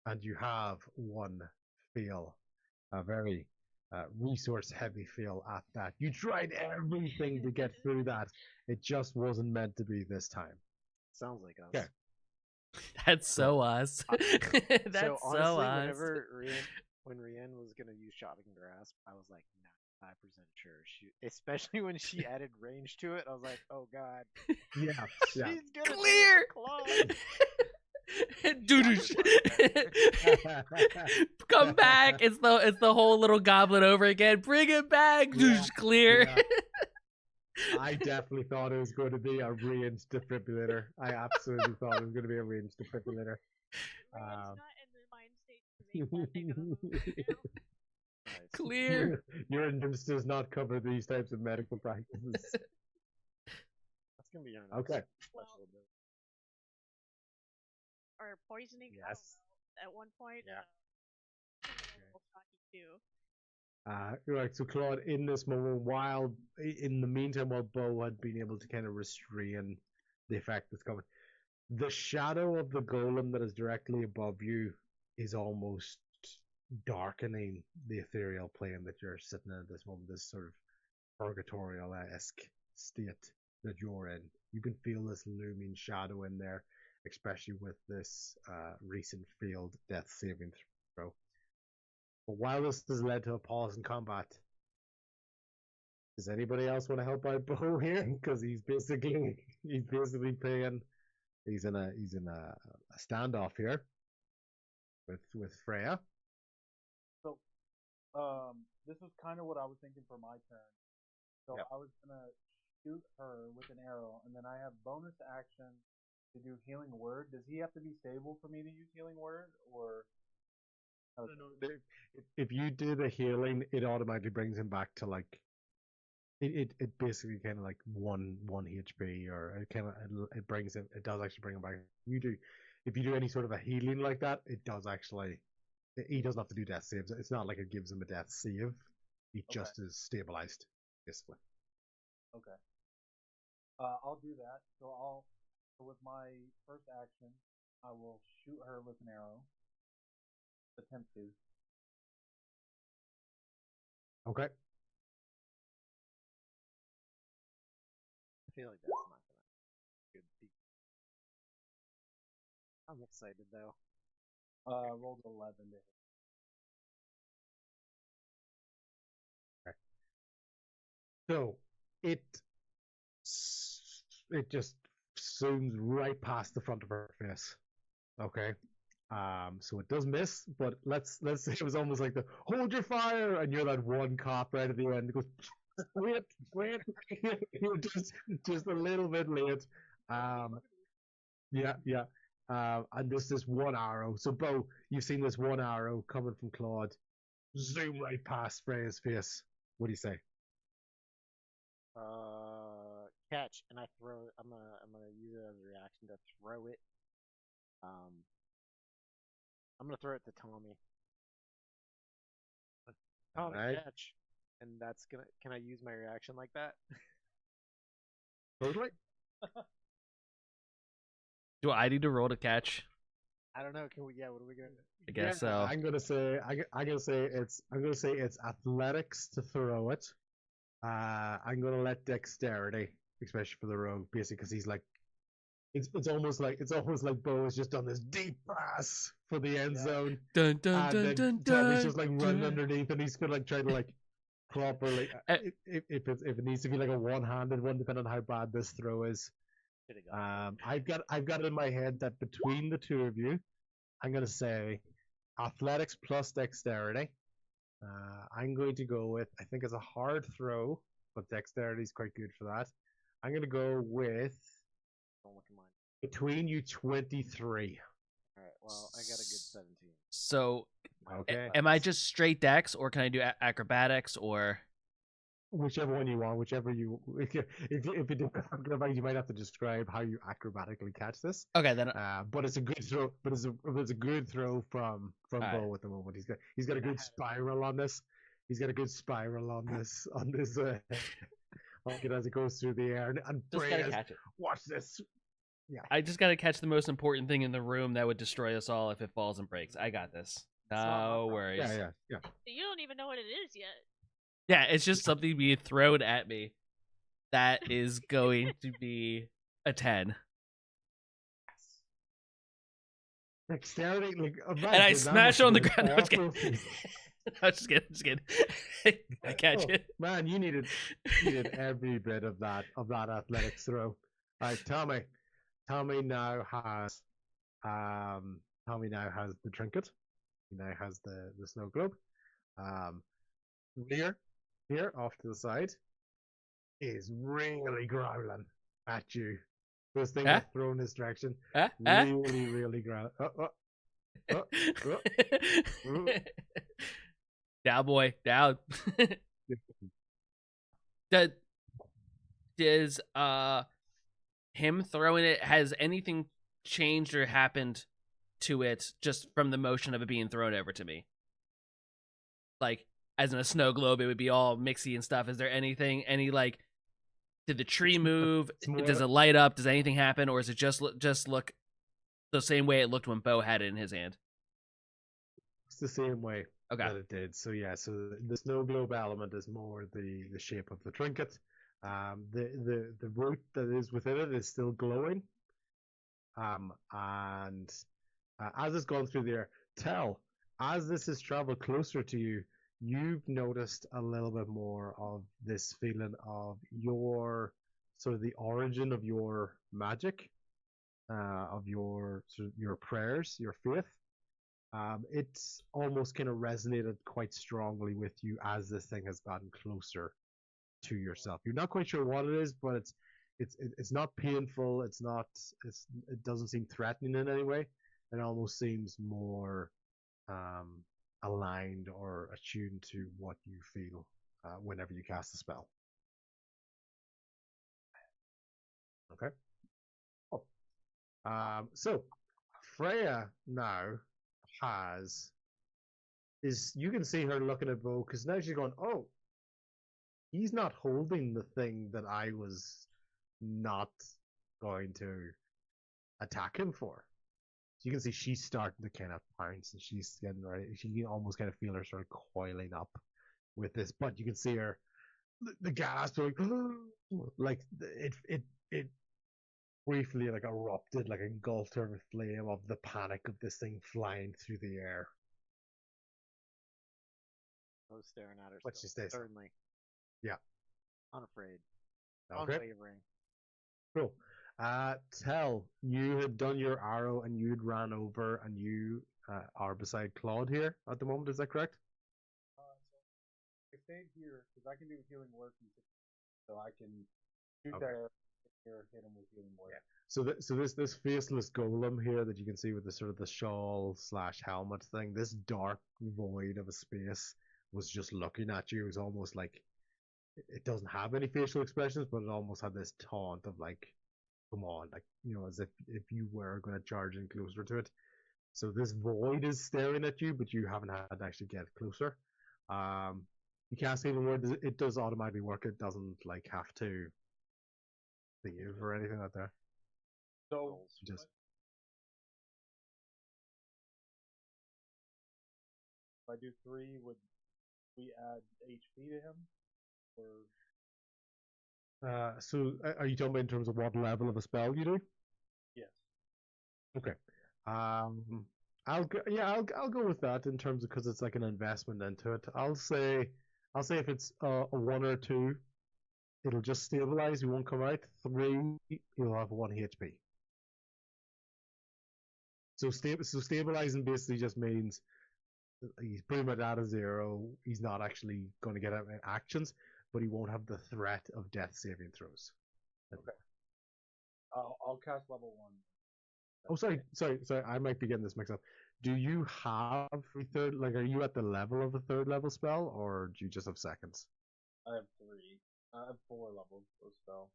and you have 1 fail. A very resource heavy fail at that. You tried everything to get through that. It just wasn't meant to be this time. Sounds like us. Okay. That's so us. That's so honestly, so us. whenever when Rian was gonna use Shocking Grasp, I was like 95% sure especially when she added range to it. I was like, oh god, Yeah. she's gonna Clear! claw. Come back. It's the whole little goblin over again. Bring it back. Yeah, Clear. yeah. I definitely thought it was going to be a ranged defibrillator. I absolutely thought it was going to be a ranged defibrillator. Rand's not in the mind state to make that big of a move right now. Nice. Clear. Your index does not cover these types of medical practices. That's gonna be your next Okay. special ability. Or poisoning. I don't Yes. know. At one point. Yeah. Shocky too. Right, so Claude, in this moment, in the meantime, while Bo had been able to kind of restrain the effect that's coming, the shadow of the golem that is directly above you is almost darkening the ethereal plane that you're sitting in at this moment, this sort of purgatorial-esque state that you're in. You can feel this looming shadow in there, especially with this recent failed death saving throw. But while this has led to a pause in combat, does anybody else want to help out Bo here? Because he's basically playing. He's in a standoff here with Freya. So, this is kind of what I was thinking for my turn. So Yep. I was gonna shoot her with an arrow, and then I have bonus action to do healing word. Does he have to be stable for me to use healing word, or? If you do the healing, it automatically brings him back to like it basically kind of like one HP, or it kind of it does actually bring him back. If you do any sort of a healing like that, it does actually. He doesn't have to do death saves. It's not like it gives him a death save. He just is stabilized, basically. Okay. I'll do that. So with my first action, I will shoot her with an arrow. Attempt to. Okay. I feel like that's not gonna be good. I'm excited though. Rolled 11 to hit. So it just zooms right past the front of her face. Okay. So it does miss, but let's say it was almost like the hold your fire, and you're that one cop right at the end who goes, wait, you're just a little bit late. Yeah. And there's this one arrow. So Bo, you've seen this one arrow coming from Claude, zoom right past Freya's face. What do you say? Catch, and I throw it. I'm gonna use it as a reaction to throw it. I'm gonna throw it to Tommy. Tommy, Alright. catch, and that's gonna. Can I use my reaction like that? Totally. Do I need to roll to catch? I don't know. Can we? Yeah. What are we gonna? I guess so. I'm gonna say it's athletics to throw it. I'm gonna let dexterity, especially for the rogue, basically because he's like, it's almost like Bo has just done this deep pass for the end zone, Dun dun and dun then dun Tommy's dun. just like running dun. underneath, and he's gonna like try to like properly. If it needs to be like a one-handed one, depending on how bad this throw is. I've got it in my head that between the two of you, I'm gonna say athletics plus dexterity. I'm going to go with, I think it's a hard throw, but dexterity is quite good for that. I'm going to go with Don't look at mine. between you 23. All right. Well, I got a good 17. So, Okay. am I just straight dex, or can I do acrobatics, or? Whichever one you want, whichever you. If you do acrobatics, you might have to describe how you acrobatically catch this. Okay, then. But it's a good throw. But it's a good throw from Bo Alright. at the moment. He's got a good spiral on this. He's got a good spiral on this like it as it goes through the air, and Just gotta Freya's, catch it. watch this. I just gotta catch the most important thing in the room that would destroy us all if it falls and breaks. I got this. not my No problem. worries. Yeah. You don't even know what it is yet. Yeah, it's just something being thrown at me that is going to be a 10. Dexterity, like, And I smash it on the ground. No, I'm just kidding. I'm just kidding. I catch Oh, it. man, you needed every bit of that athletics throw. All right, Tommy now has Tommy now has the trinket. He now has the snow globe. Rear, here off to the side, is really growling at you. This thing Huh? was thrown this direction. Huh? Really growling. Oh. Down, boy, down. Does him throwing it, has anything changed or happened to it just from the motion of it being thrown over to me? Like, as in a snow globe, it would be all mixy and stuff. Is there anything, like, did the tree move? Does it light up? Does anything happen? Or is it just look the same way it looked when Bo had it in his hand? It's the same way Okay. that it did. So yeah, so the snow globe element is more the shape of the trinket. The root that is within it is still glowing. And as it's gone through the air, as this has traveled closer to you, you've noticed a little bit more of this feeling of your sort of the origin of your magic, of your sort of your prayers, your faith. It's almost kind of resonated quite strongly with you as this thing has gotten closer to yourself. You're not quite sure what it is, but it's not painful. It doesn't seem threatening in any way. It almost seems more aligned or attuned to what you feel whenever you cast a spell. Okay. So Freya now you can see her looking at Bo, because now she's going, oh, he's not holding the thing that I was not going to attack him for. So you can see she's starting to kind of pounce, and she's getting ready. She can almost kind of feel her sort of coiling up with this, but you can see her, the gasp, like it briefly like erupted, like engulfed her with flame of the panic of this thing flying through the air. I was staring at her. But she stays. Certainly. Yeah. Unafraid. Okay. Unwavering. Cool. Tell, you had done your arrow and you'd ran over, and you are beside Claude here at the moment. Is that correct? So I stayed here because I can do healing word, so I can shoot there. Hit him with healing word. Yeah. So this faceless golem here that you can see with the sort of the shawl / helmet thing, this dark void of a space was just looking at you. It was almost like it doesn't have any facial expressions, but it almost had this taunt of like, come on, like, as if you were going to charge in closer to it. So this void is staring at you, but you haven't had to actually get closer. You can't see the word. It does automatically work. It doesn't like have to save or anything like that. So just if I do 3, would we add HP to him? Or so are you talking about in terms of what level of a spell you do? yes. Okay. I'll go with that in terms of, because it's like an investment into it. I'll say if it's a 1 or 2, it'll just stabilize. You won't come out. 3, you'll have 1 HP. So stabilizing basically just means he's pretty much out of 0. He's not actually going to get out in actions, but he won't have the threat of death saving throws. Okay. I'll cast level 1. Oh, sorry. I might be getting this mixed up. Do you have a third? Like, are you at the level of a 3rd level spell, or do you just have seconds? I have 3. I have 4 levels of spell.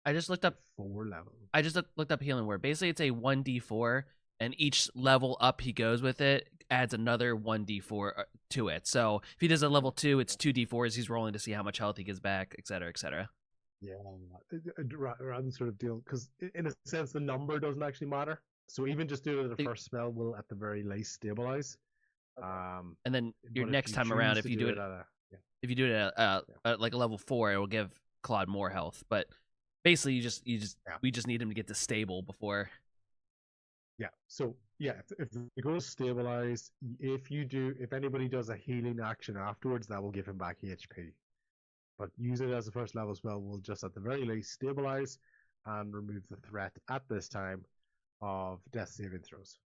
I just looked up 4 levels. I just looked up healing word. Basically, it's a 1d4, and each level up he goes with it adds another 1d4 to it. So if he does a level 2, it's 2d4s he's rolling to see how much health he gets back, etc., etc. Yeah, rather than sort of deal, because in a sense the number doesn't actually matter. So even just doing it at the first spell will at the very least stabilize. Okay. And then your but next if time you around, choose if to you do it, if you do it at like a level 4, it will give Claude more health. But basically, we just need him to get to stable before. Yeah. So yeah, if it goes stabilize, if anybody does a healing action afterwards, that will give him back HP. But use it as a first level spell will just at the very least stabilize and remove the threat at this time of death saving throws.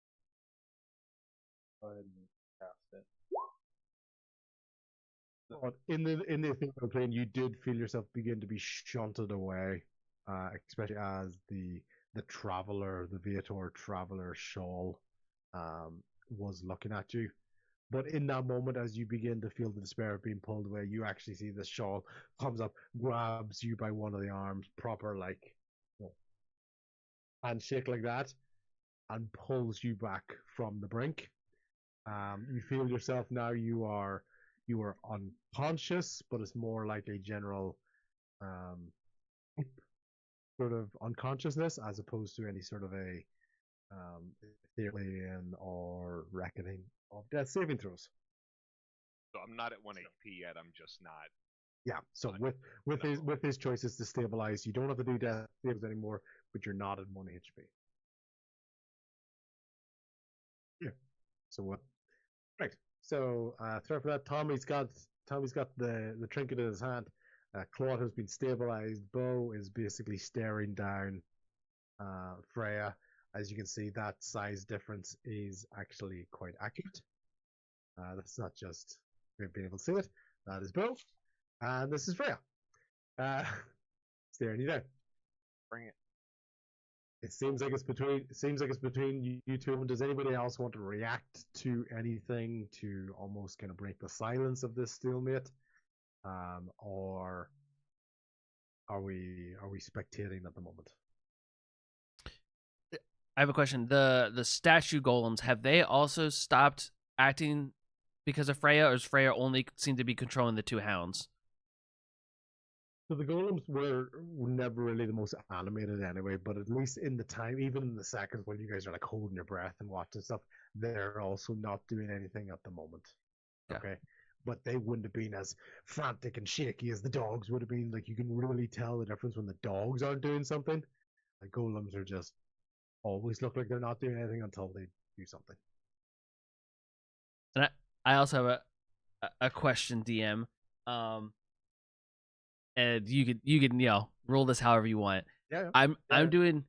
Go ahead and cast it. But in the ethereal plane, you did feel yourself begin to be shunted away, especially as the traveler, the Viator traveler shawl, was looking at you. But in that moment, as you begin to feel the despair of being pulled away, you actually see this shawl comes up, grabs you by one of the arms, proper like handshake like that, and pulls you back from the brink. You feel yourself now. You are unconscious, but it's more like a general sort of unconsciousness as opposed to any sort of a alien or reckoning of death saving throws. So I'm not at 1 HP yet. I'm just not. Yeah. So with his choices to stabilize, you don't have to do death saves anymore, but you're not at 1 HP. Yeah. So what? Right. So throw for that. Tommy's got the trinket in his hand. Claude has been stabilized. Bo is basically staring down Freya. As you can see, that size difference is actually quite accurate. That's not just being able to see it. That is Bo, and this is Freya. Staring you down. Bring it. It seems like it's between you two. Does anybody else want to react to anything to almost kind of break the silence of this stalemate, or are we spectating at the moment? I have a question. The statue golems, have they also stopped acting because of Freya, or is Freya only seem to be controlling the 2 hounds? So the golems were never really the most animated anyway, but at least in the time, even in the seconds when you guys are like holding your breath and watching stuff, they're also not doing anything at the moment. Yeah. Okay. But they wouldn't have been as frantic and shaky as the dogs would have been. Like, you can really tell the difference when the dogs aren't doing something. Like, golems are just always look like they're not doing anything until they do something. And I also have a question, DM. And you can roll this however you want. Yeah. I'm doing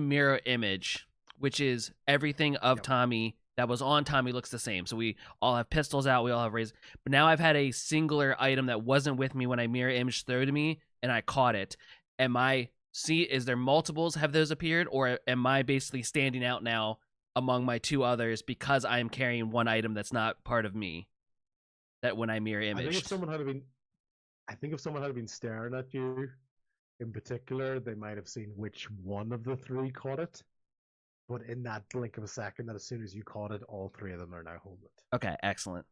mirror image, which is everything of Yep. Tommy that was on Tommy looks the same. So we all have pistols out, we all have razors. But now I've had a singular item that wasn't with me when I mirror image throw to me, and I caught it. Is there multiples? Have those appeared, or am I basically standing out now among my 2 others because I am carrying one item that's not part of me? That when I mirror image. I think if someone had been staring at you in particular, they might have seen which one of the 3 caught it. But in that blink of a second, that as soon as you caught it, all 3 of them are now holding it. Okay, excellent.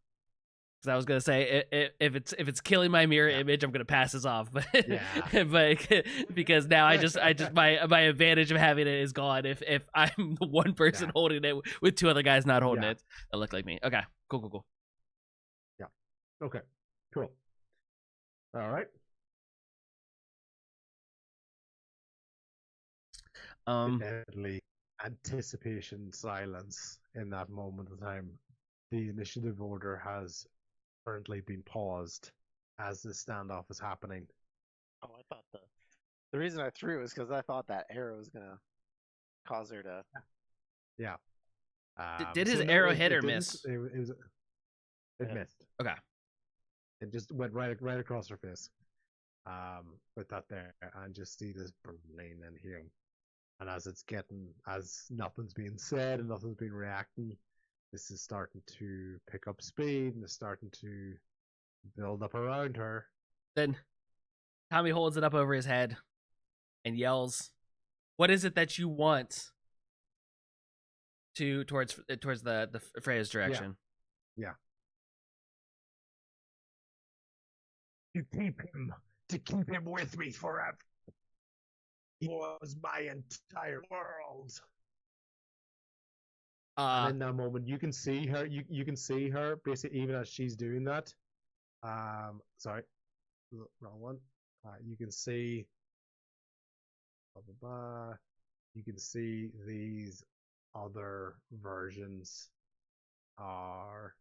Because I was gonna say if it's killing my mirror image, I'm gonna pass this off. But but because now I just my advantage of having it is gone. If I'm the one person holding it with 2 other guys not holding it that look like me. Okay, cool. Yeah. Okay. Cool. All right. Deadly anticipation silence in that moment of time. The initiative order has currently been paused as the standoff is happening. Oh, I thought the reason I threw was because I thought that arrow was gonna cause her to. Yeah. Did his arrow hit or miss? It missed. Okay. It just went right across her face. With that there, and just see this burning and hearing. And as nothing's being said and nothing's been reacting, this is starting to pick up speed and it's starting to build up around her. Then Tommy holds it up over his head and yells, "What is it that you want?" Towards the Freya's direction. Yeah. To keep him with me forever. He was my entire world. And in that moment, you can see her. You can see her basically even as she's doing that. Sorry, wrong one. You can see. You can see these other versions are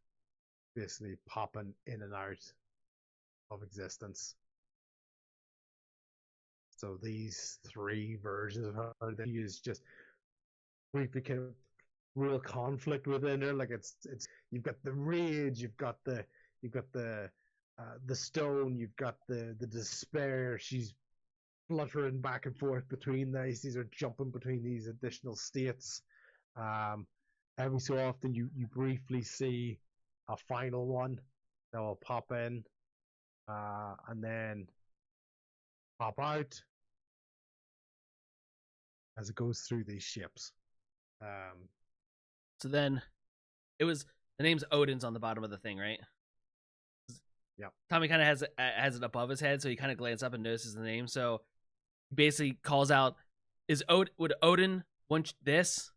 basically popping in and out of existence. So these 3 versions of her that she is just briefly kind of real conflict within her. Like it's you've got the rage, you've got the stone, you've got the despair. She's fluttering back and forth between these are jumping between these additional states. Every so often you briefly see a final one that will pop in and then pop out as it goes through these ships. So then it was the name's Odin's on the bottom of the thing, right? Yeah. Tommy kind of has it above his head, so he kind of glances up and notices the name. So he basically calls out, would Odin want this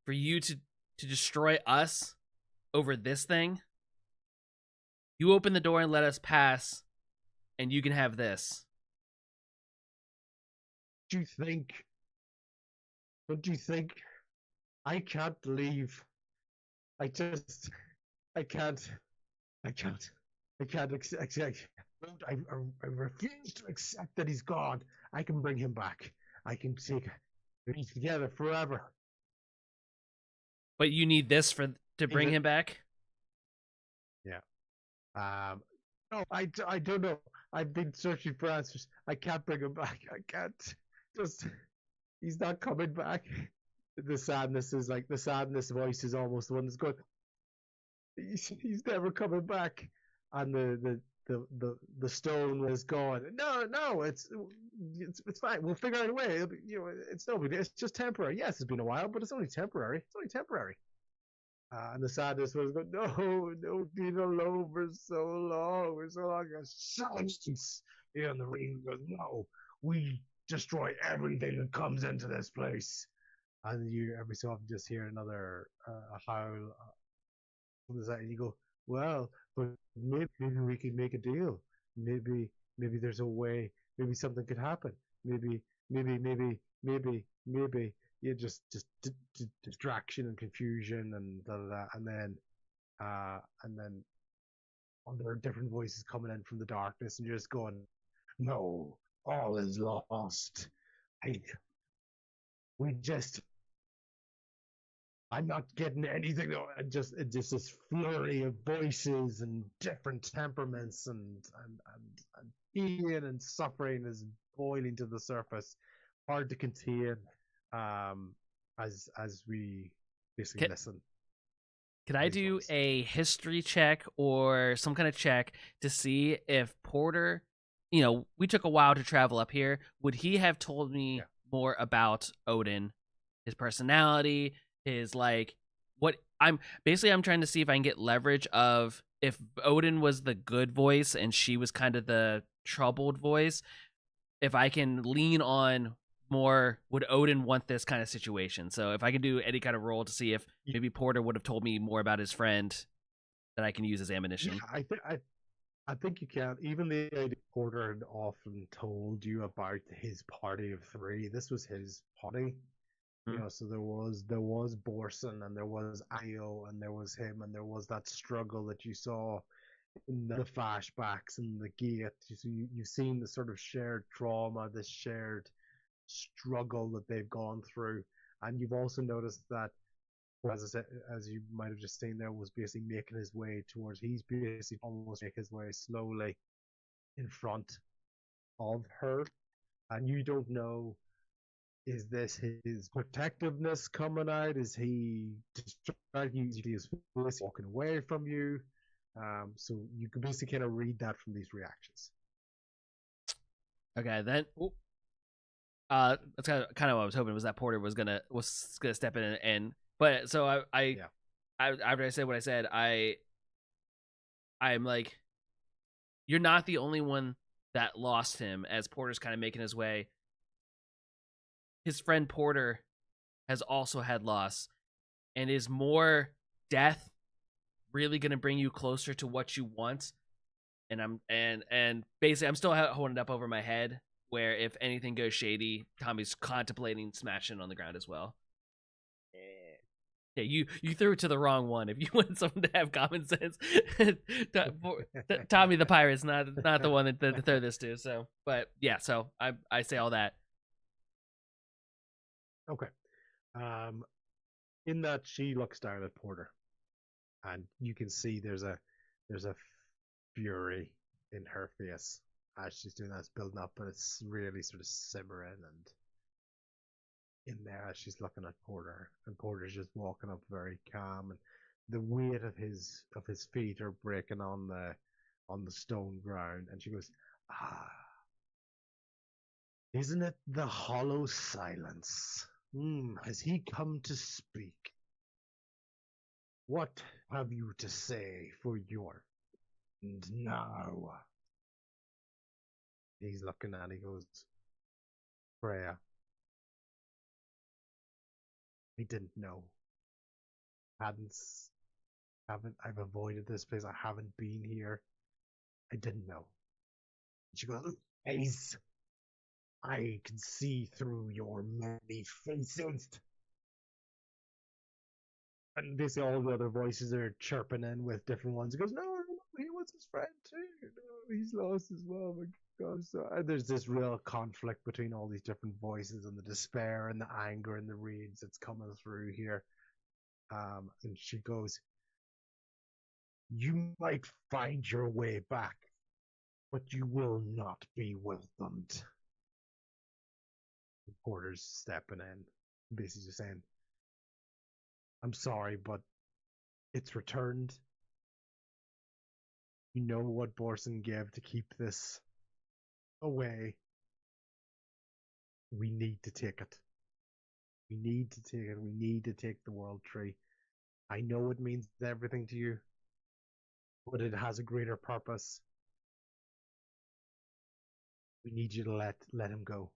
for you to destroy us over this thing? You open the door and let us pass, and you can have this. Don't you think I can't leave? I can't accept. I refuse to accept that he's gone. I can bring him back. I can take he's together forever. But you need this to bring him back? Yeah. No, I don't know. I've been searching for answers. I can't bring him back. I can't. He's not coming back. The sadness voice is almost the one that's going. He's never coming back. And the stone was gone. No, it's fine. We'll figure out a way. It's no big deal. It's just temporary. Yes, it's been a while, but it's only temporary. It's only temporary. And the sadness was going, no, being alone for so long. For so long. Silence. And the ring goes, no, we destroy everything that comes into this place. And you every so often just hear another howl. What is that? And you go, well, but maybe we can make a deal. Maybe there's a way. Maybe something could happen. Maybe. Yeah, just distraction and confusion and and then there are different voices coming in from the darkness, and you're just going, no, all is lost. I'm not getting anything. Just this flurry of voices and different temperaments and pain and suffering is boiling to the surface, hard to contain. As we basically listen. Could I do a history check or some kind of check to see if Porter, we took a while to travel up here. Would he have told me more about Odin, his personality, his I'm trying to see if I can get leverage of if Odin was the good voice and she was kind of the troubled voice, if I can lean on more, would Odin want this kind of situation? So if I can do any kind of roll to see if maybe Porter would have told me more about his friend that I can use as ammunition. Yeah, I think you can. Even the idea Porter had often told you about his party of three. This was his party. So there was Borson and there was Io and there was him and there was that struggle that you saw in the flashbacks and the gate. You've seen the sort of shared trauma, this shared struggle that they've gone through, and you've also noticed that, as I said, as you might have just seen there, was basically making his way towards. He's basically almost making his way slowly in front of her, and you don't know. Is this his protectiveness coming out? Is he distracting you? Is he walking away from you? So you can basically kind of read that from these reactions. Okay, then. That's kind of what I was hoping was that Porter was gonna step in and but so I after I said what I said, I'm like, you're not the only one that lost him. As Porter's kind of making his way, his friend Porter has also had loss, and is more death really gonna bring you closer to what you want? And basically I'm still holding it up over my head, where if anything goes shady, Tommy's contemplating smashing on the ground as well. Yeah, you threw it to the wrong one. If you want someone to have common sense, Tommy the pirate's not the one to throw this to. So, but yeah, so I say all that. Okay. In that, she looks down at Porter, and you can see there's a fury in her face as she's doing that. It's building up, but it's really sort of simmering and in there as she's looking at Porter, and Porter's just walking up very calm, and the weight of his feet are breaking on the stone ground, and she goes, "Ah, isn't it the hollow silence? Has he come to speak? What have you to say for your and now?" He's looking at it, he goes, "Freya, I didn't know. I've avoided this place. I haven't been here. I didn't know." And she goes, "Ace, I can see through your many faces." And basically all the other voices are chirping in with different ones. He goes, no, he wants his friend too. No, he's lost as well. My God. So, and there's this real conflict between all these different voices, and the despair and the anger and the rage that's coming through here. And she goes, "You might find your way back, but you will not be welcomed." The Porter's stepping in, basically just saying, "I'm sorry, but it's returned. You know what Borson gave to keep this away. We need to take it. We need to take it. We need to take the World Tree. I know it means everything to you, but it has a greater purpose. We need you to let him go."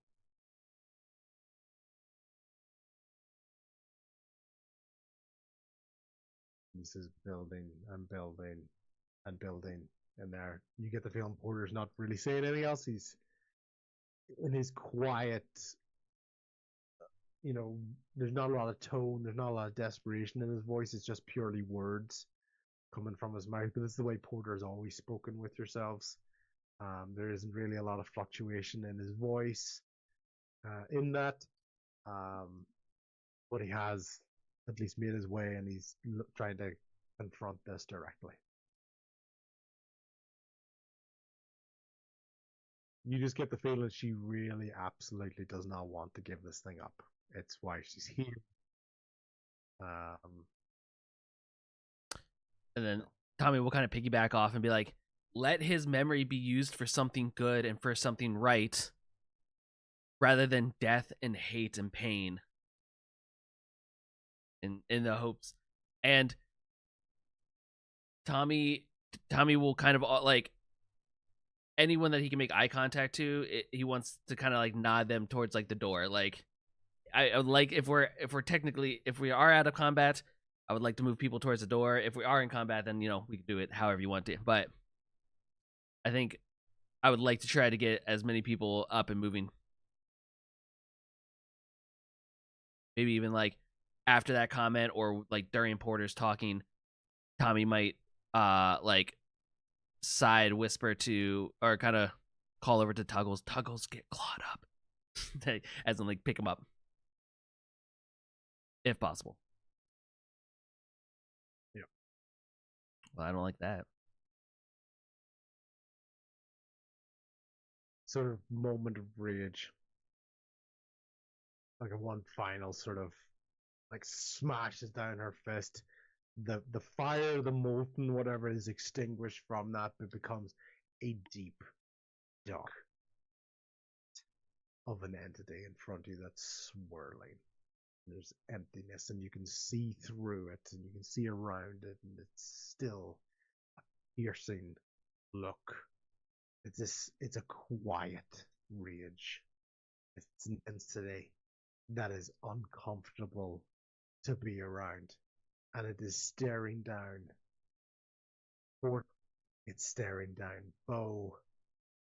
This is building and building and building, and there you get the feeling Porter's not really saying anything else. He's in his quiet, there's not a lot of tone, there's not a lot of desperation in his voice. It's just purely words coming from his mouth. But this is the way Porter has always spoken with yourselves. There isn't really a lot of fluctuation in his voice in that, but he has at least made his way, and he's trying to confront this directly. You just get the feeling she really absolutely does not want to give this thing up. It's why she's here. And then Tommy will kind of piggyback off and be like, let his memory be used for something good and for something right, rather than death and hate and pain. In the hopes. And Tommy will kind of like anyone that he can make eye contact to, he wants to kind of like nod them towards like the door. Like I would like, if we are out of combat, I would like to move people towards the door. If we are in combat, then we can do it however you want to. But I think I would like to try to get as many people up and moving. Maybe even like after that comment, or like during Porter's talking, Tommy might like side whisper to, or kind of call over to Tuggles. Tuggles, get clawed up. As in like pick him up. If possible. Yeah. Well, I don't like that. Sort of moment of rage. Like a one final sort of like smashes down her fist. The fire, the molten whatever is extinguished from that, but becomes a deep, dark of an entity in front of you that's swirling. There's emptiness, and you can see through it, and you can see around it, and it's still a piercing look. It's a quiet rage. It's an intensity that is uncomfortable to be around, and it is staring down. Or it's staring down Bo.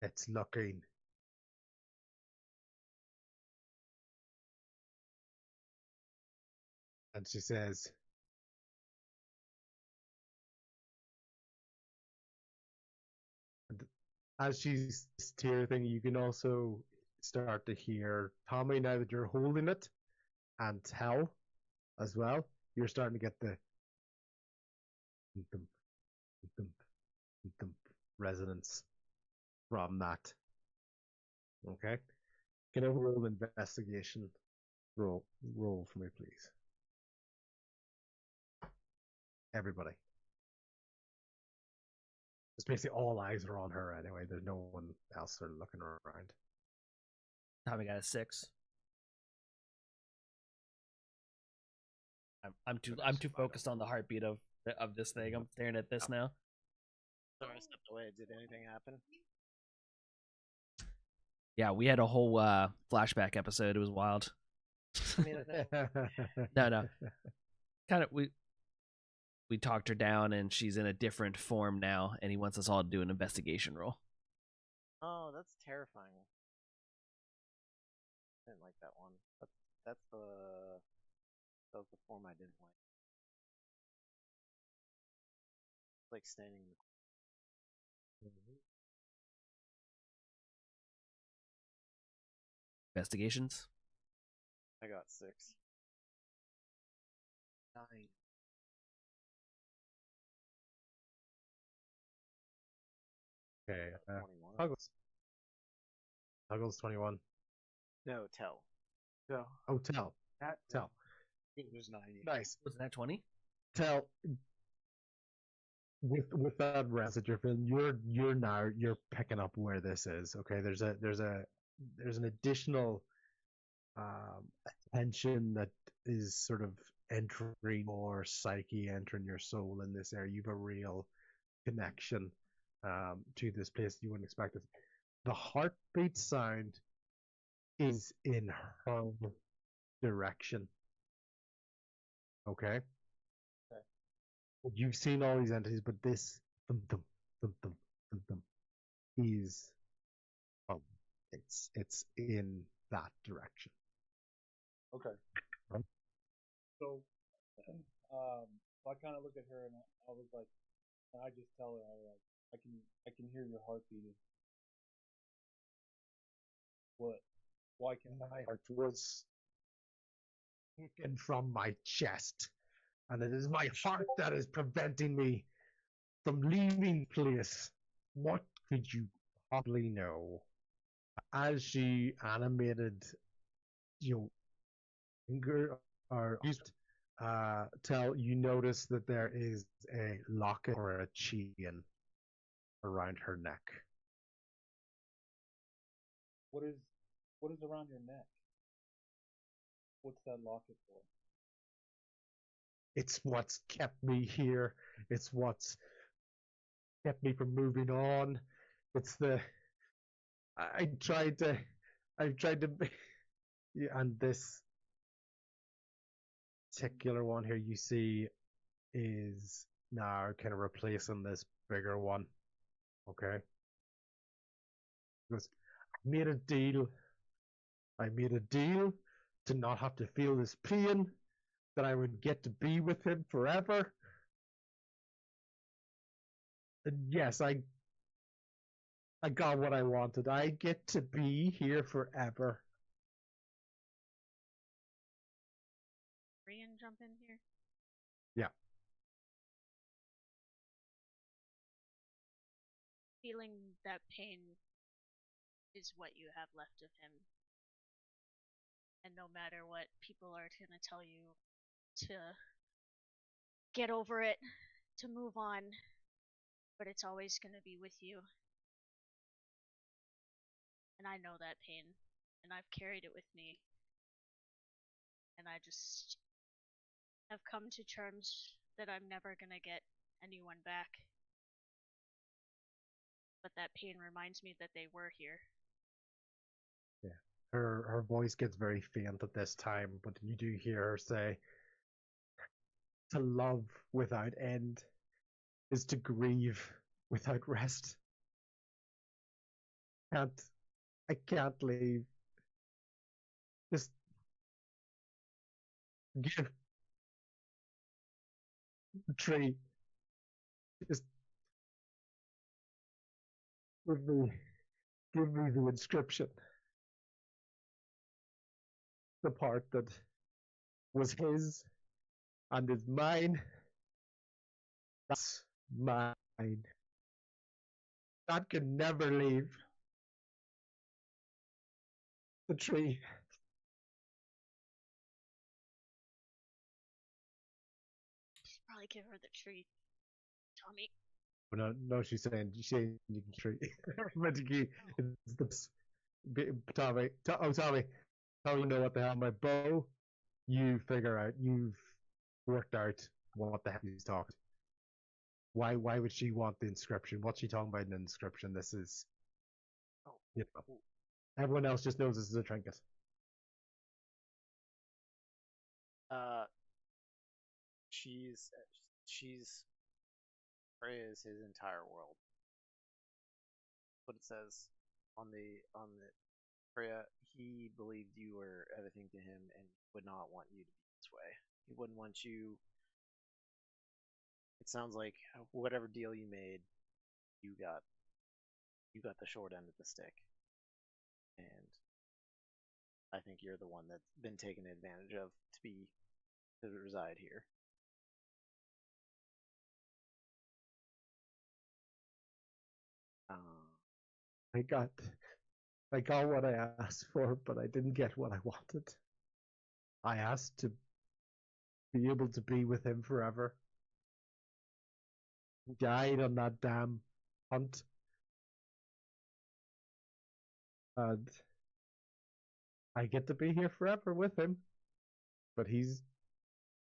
It's looking. And she says, as she's tear thing, you can also start to hear Tommy, now that you're holding it, and Tell as well. you're starting to get the thump, thump, thump resonance from that. Okay? Can I roll an investigation roll for me, please? Everybody. It's basically all eyes are on her anyway. There's no one else sort of looking around. Tommy got a 6. I'm too focused on the heartbeat of this thing. I'm staring at this now. So I stepped away. Did anything happen? Yeah, we had a whole flashback episode. It was wild. I mean, No. Kind of we talked her down, and she's in a different form now, and he wants us all to do an investigation roll. Oh, that's terrifying. I didn't like that one. That was the form I didn't like. Like standing in the Investigations. I got 6. 9. Okay. 21. Huggles 21. No, tell. Oh, tell. Tell. It was 9. Nice. Wasn't that 20? Tell. With that rest you're feeling, you're picking up where this is. Okay, there's an additional attention that is sort of entering more psyche, entering your soul in this area. You've a real connection to this place you wouldn't expect it. The heartbeat sound is in her direction. Okay? You've seen all these entities, but this is it's in that direction. Okay. Right. So I kind of look at her and I was like, and I just tell her, I can hear your heart beating. What? Why can My heart was taken from my chest, and it is my heart that is preventing me from leaving place. What could you possibly know? As she animated, finger or Tell you notice that there is a locket or a chain around her neck. What is around your neck? What's that locket for? It's what's kept me here. It's what's kept me from moving on. It's the I've tried to yeah, and this particular one here you see is now kind of replacing this bigger one. Okay. Because I made a deal to not have to feel this pain, that I would get to be with him forever. And yes, I got what I wanted. I get to be here forever. Rian jump in here? Yeah. Feeling that pain is what you have left of him. And no matter what people are going to tell you to get over it, to move on, but it's always going to be with you. And I know that pain, and I've carried it with me. And I just have come to terms that I'm never going to get anyone back. But that pain reminds me that they were here. Yeah. Her voice gets very faint at this time, but you do hear her say, to love without end is to grieve without rest. I can't leave. Just give the tree. Just give me the inscription. The part that was his and is mine. That's mine. That can never leave the tree. Probably give her the tree, Tommy. No, she's saying you can tree. But it's Tommy. Tommy, you know what the hell, my bow. You figure out. You've worked out what the heck he's talking. Why would she want the inscription? What's she talking about in the inscription? This is, you know, everyone else just knows this is a trinket. She's Freya is his entire world. What it says on the Freya, he believed you were everything to him and would not want you to be this way. He wouldn't want you. It sounds like whatever deal you made, you got the short end of the stick, and I think you're the one that's been taken advantage of to reside here. I got what I asked for, but I didn't get what I wanted. I asked to be able to be with him forever. He died on that damn hunt. And I get to be here forever with him. But he's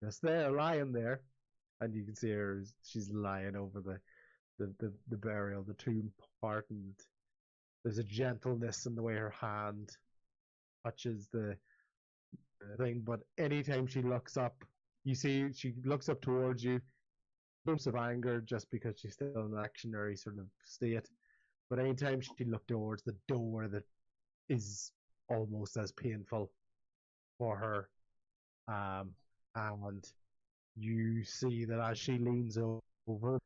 just there, lying there. And you can see her, she's lying over the burial, the tomb part, and there's a gentleness in the way her hand touches the thing, but anytime she looks up, you see she looks up towards you, glimpse of anger just because she's still in an actionary sort of state, but anytime she looks towards the door that is almost as painful for her, and you see that as she leans over,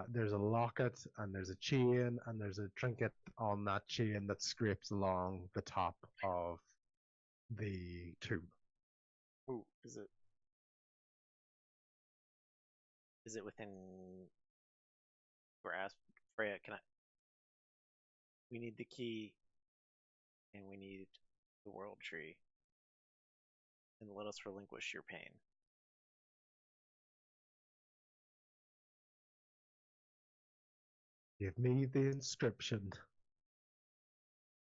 there's a locket and there's a chain and there's a trinket on that chain that scrapes along the top of the tomb. Ooh, is it within grasp? Freya, we need the key and we need the world tree. And let us relinquish your pain. Give me the inscription.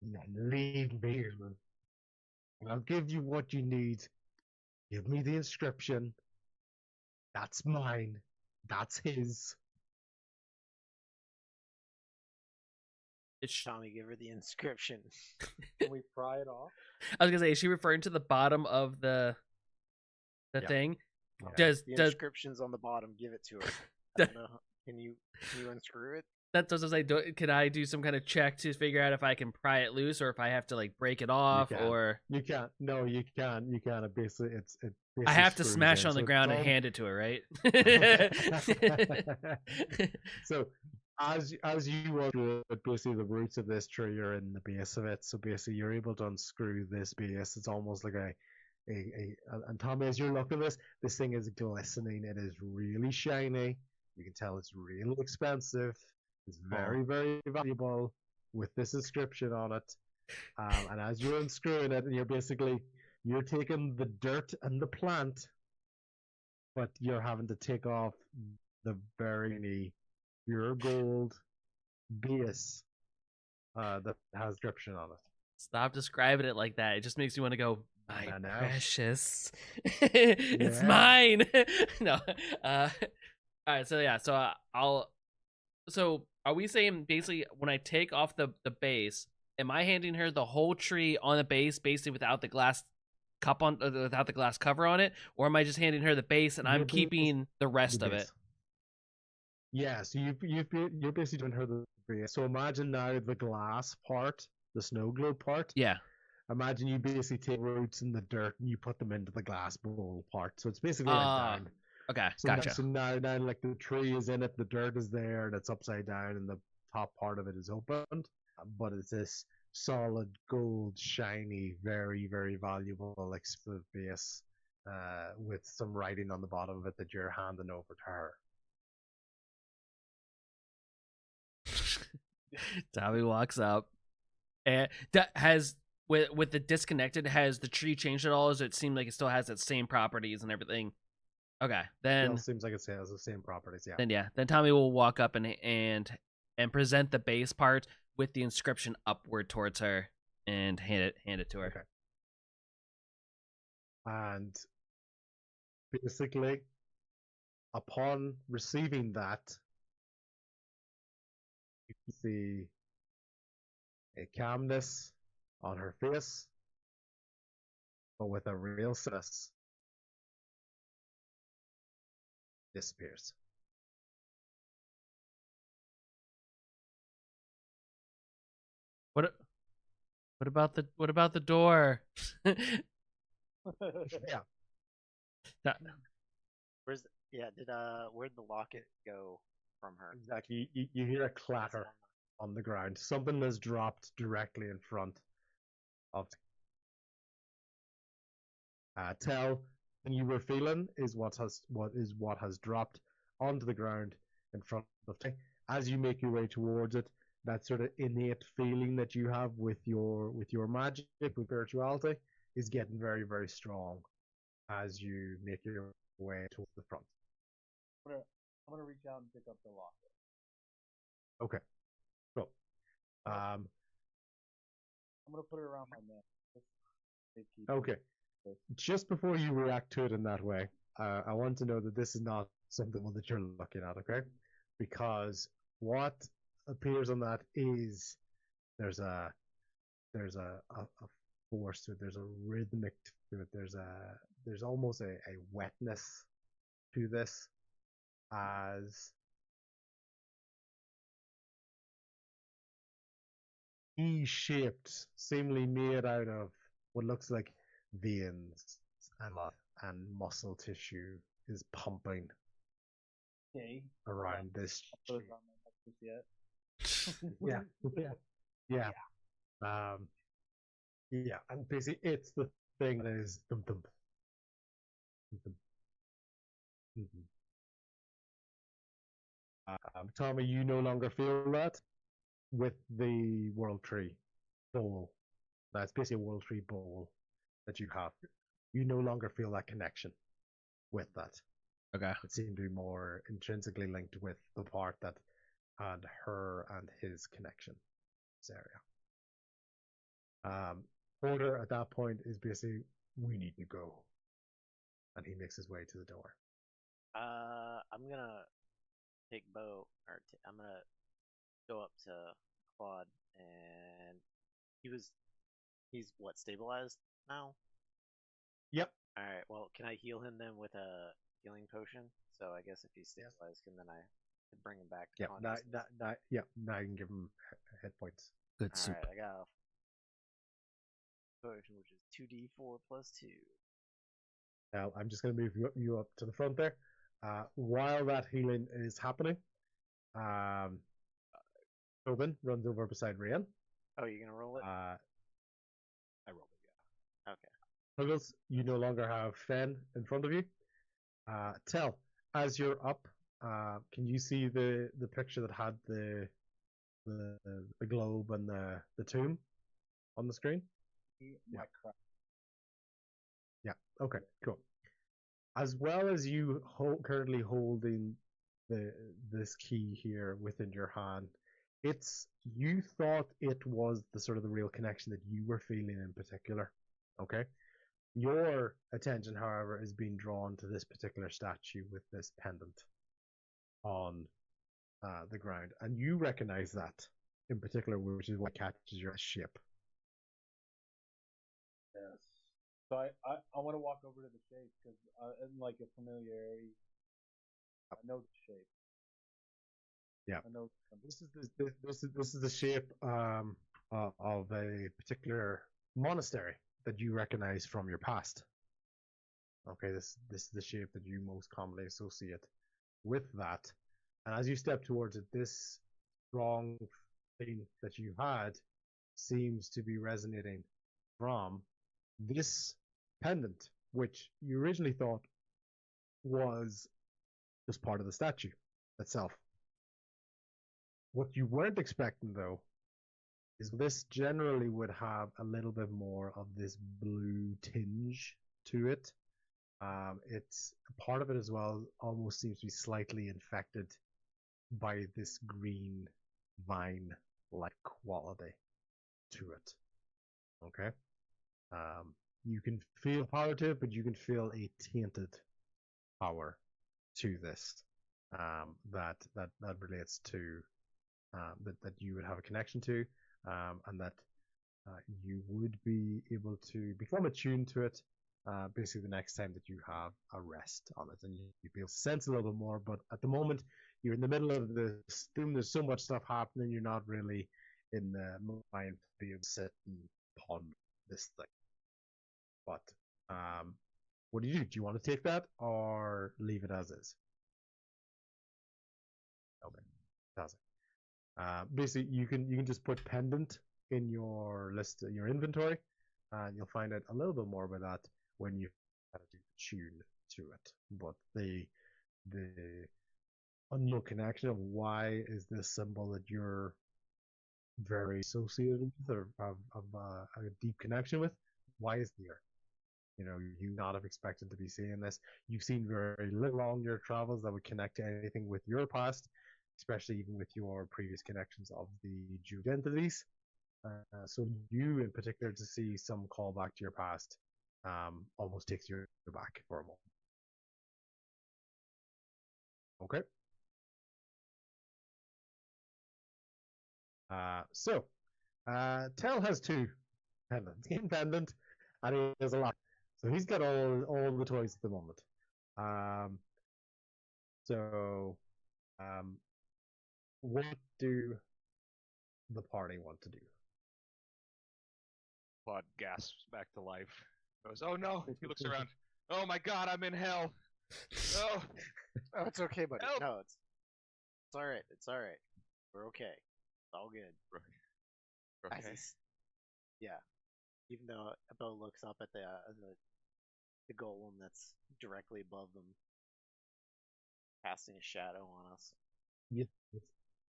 And then leave me here. And I'll give you what you need. Give me the inscription. That's mine. That's his. Tommy, give her the inscription. Can we pry it off? I was gonna say, is she referring to the bottom of the thing? Yeah. The inscription's on the bottom. Give it to her. I don't know. Can you unscrew it? That's what I was like. Can I do some kind of check to figure out if I can pry it loose, or if I have to like break it off, or you can't? No, you can't. You can't. It basically, I have to smash on the ground and hand it to her, right? So as you walk through it, basically the roots of this tree are in the base of it. So basically, you're able to unscrew this base. It's almost like and Tommy, as you're looking at this thing is glistening. It is really shiny. You can tell it's really expensive. It's very, very valuable with this inscription on it. And as you're unscrewing it, you're taking the dirt and the plant, but you're having to take off the very pure gold base that has inscription on it. Stop describing it like that. It just makes me want to go, my I know. precious. It's mine. No. All right. So yeah. So are we saying basically when I take off the base, am I handing her the whole tree on the base, basically without the glass cup on, without the glass cover on it, or am I just handing her the base and I'm keeping the rest of it? Yeah. So you're basically doing her the base. So imagine now the glass part, the snow globe part. Yeah. Imagine you basically take roots in the dirt and you put them into the glass bowl part. So it's basically like down. Okay, so gotcha. So now like the tree is in it, the dirt is there, and it's upside down, and the top part of it is opened. But it's this solid gold, shiny, very, very valuable, expensive base with some writing on the bottom of it that you're handing over to her. Tommy walks up, and that has with the disconnected. Has the tree changed at all? Does it seem like it still has its same properties and everything? Okay, then It seems like it has the same properties. Yeah. then Tommy will walk up and present the base part with the inscription upward towards her and hand it to her. Okay. And basically, upon receiving that, you can see a calmness on her face, but with a real sadness, disappears. What about the door? Yeah. Where'd the locket go from her? Exactly. You hear a clatter on the ground. Something has dropped directly in front of. Tell and you were feeling is what has dropped onto the ground in front of you. As you make your way towards it, that sort of innate feeling that you have with your magic, with spirituality, is getting very, very strong as you make your way towards the front. I'm gonna reach out and pick up the locket. Okay. Cool. I'm gonna put it around my neck. Okay. Just before you react to it in that way, I want to know that this is not something that you're looking at, okay? Because what appears on that is there's a force to it. There's a rhythmic to it. There's almost a wetness to this, as E-shaped, seemingly made out of what looks like veins and muscle tissue is pumping around this. Yeah. Yeah, and basically it's the thing that is dum dum. Tommy, you no longer feel that with the World Tree bowl. That's basically a World Tree bowl that you have. You no longer feel that connection with that. Okay. It seemed to be more intrinsically linked with the part that had her and his connection. This area. Porter at that point is basically, we need to go, and he makes his way to the door. I'm gonna take Bo, I'm gonna go up to Claude, and he's what, stabilized now? Yep. All right. Well, can I heal him then with a healing potion? So I guess if he's stabilized, then I can bring him back to consciousness. Now you can give him hit points. Good soup. All right, I got a potion, which is 2d4 plus 2. Now I'm just going to move you up to the front there. While that healing is happening, Tobin runs over beside Rian. Oh, you're gonna roll it? I rolled it, yeah. Okay. Huggles, you no longer have Fen in front of you. Tell, as you're up, can you see the picture that had the globe and the tomb on the screen? Yeah. Yeah. Okay. Cool. As well as you currently holding this key here within your hand, you thought it was the sort of the real connection that you were feeling in particular. Okay. Your attention, however, is being drawn to this particular statue with this pendant on the ground, and you recognize that in particular, which is what catches your ship. Yes. So I want to walk over to the shape because in like a familiarity, I know the shape. Yeah. I know. This is the shape of a particular monastery that you recognize from your past. Okay, this is the shape that you most commonly associate with that. And as you step towards it, this strong thing that you had seems to be resonating from this pendant which you originally thought was just part of the statue itself. What you weren't expecting, though, is this generally would have a little bit more of this blue tinge to it. It's part of it as well almost seems to be slightly infected by this green vine-like quality to it. Okay? You can feel power to it, but you can feel a tainted power to this that relates to that you would have a connection to, and that you would be able to become attuned to it basically the next time that you have a rest on it, and you'll be able to sense a little bit more. But at the moment, you're in the middle of this thing. There's so much stuff happening. You're not really in the mind to be able to sit and ponder this thing. But what do you do? Do you want to take that or leave it as is? Okay, fantastic. Basically, you can just put pendant in your list, your inventory, and you'll find out a little bit more about that when you have to tune to it. But the unknown connection of why is this symbol that you're very associated with or have a deep connection with, why is there? You know, you not have expected to be seeing this. You've seen very little on your travels that would connect to anything with your past, especially even with your previous connections of the Jude entities. So you in particular to see some callback to your past almost takes you back for a moment. Okay. Tel has two pendants. Game pendant, and he has a lot. So he's got all the toys at the moment. What do the party want to do? Claude gasps back to life. Goes, oh no! He looks around. Oh my God, I'm in hell. Oh, Oh, it's okay, buddy. Help! No, it's all right. It's all right. We're okay. It's all good. As okay. he's- yeah. Even though Bo looks up at the golem that's directly above them, casting a shadow on us.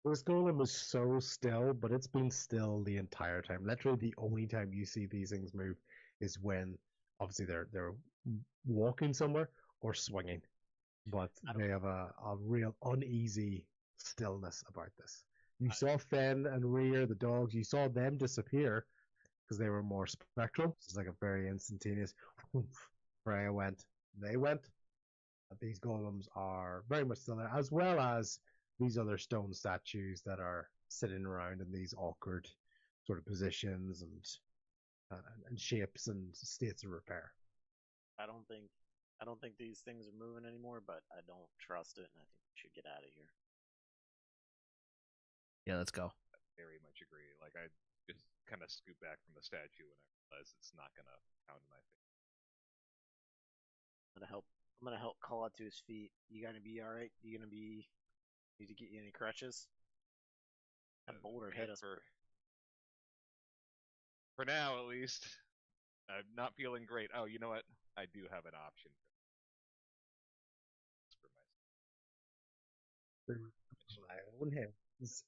This golem was so still, but it's been still the entire time. Literally, the only time you see these things move is when, obviously, they're walking somewhere or swinging. But they have a real uneasy stillness about this. You saw Fen and Rear, the dogs, you saw them disappear because they were more spectral. It's like a very instantaneous Freya went, they went. But these golems are very much still there, as well as these other stone statues that are sitting around in these awkward sort of positions and shapes and states of repair. I don't think these things are moving anymore, but I don't trust it, and I think we should get out of here. Yeah, let's go. Very much agree. Like, I just kind of scoot back from the statue when I realize it's not gonna pound in my face. I'm gonna help Claude to his feet. You gonna be all right? You gonna be? Need to get you any crutches? That boulder hit us. For now, at least. I'm not feeling great. Oh, you know what? I do have an option. For My own hands.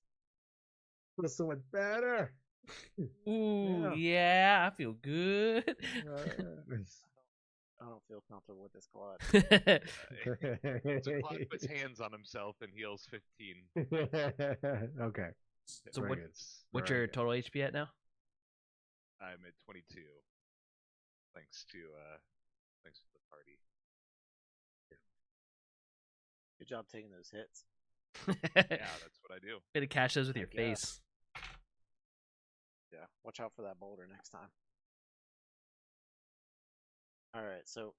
Feels so much better. Ooh, yeah, I feel good. I don't feel comfortable with this Claude. So Claude puts hands on himself and heals 15. Okay. So Very what? good. What's Very your good. total HP at now? I'm at 22. Thanks to the party. Good job taking those hits. Yeah, that's what I do. Way to catch those with your Heck yeah. face. Yeah, watch out for that boulder next time. All right, so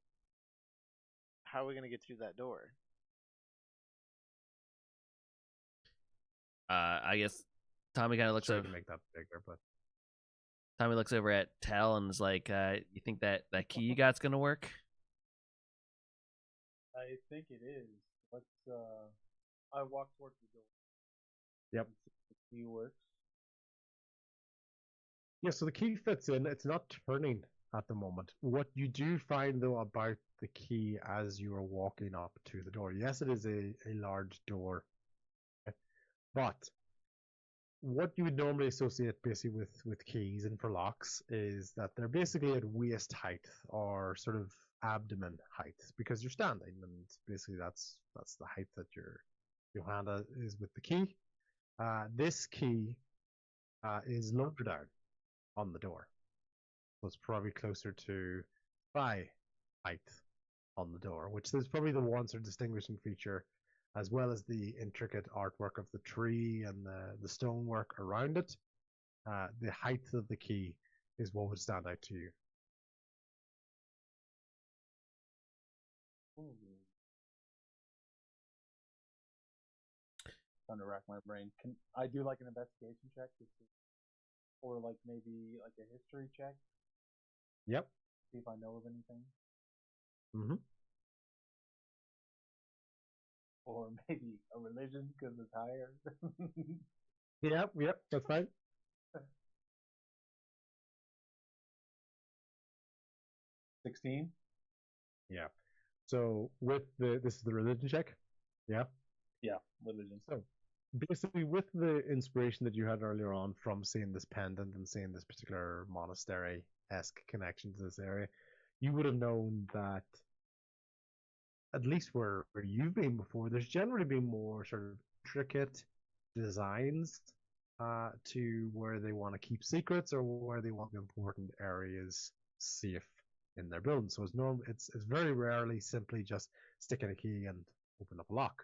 how are we gonna get through that door? I guess Tommy kind of looks Sure, over. to make that bigger, but Tommy looks over at Tal and is like, "You think that key you got's gonna work?" I think it is. Let's. I walk towards the door. Yep. and see if the key works. yeah. So the key fits in. It's not turning at the moment. What you do find, though, about the key as you are walking up to the door, yes, it is a large door, but what you would normally associate basically with keys and for locks is that they're basically at waist height or sort of abdomen height because you're standing, and basically that's the height that your hand is with the key. This key is lower down on the door, so it's probably closer to thigh height on the door, which is probably the one sort of distinguishing feature, as well as the intricate artwork of the tree and the stonework around it. The height of the key is what would stand out to you. Trying to rack my brain. Can I do like an investigation check, or like maybe like a history check? Yep. See if I know of anything. Mm-hmm. Or maybe a religion because it's higher. Yep, that's fine. 16. Yeah. So with this is the religion check. Yeah. Yeah, religion. So basically, with the inspiration that you had earlier on from seeing this pendant and seeing this particular monastery-esque connection to this area, you would have known that at least where you've been before, there's generally been more sort of intricate designs to where they want to keep secrets or where they want important areas safe in their building. So it's very rarely simply just sticking a key and open up a lock.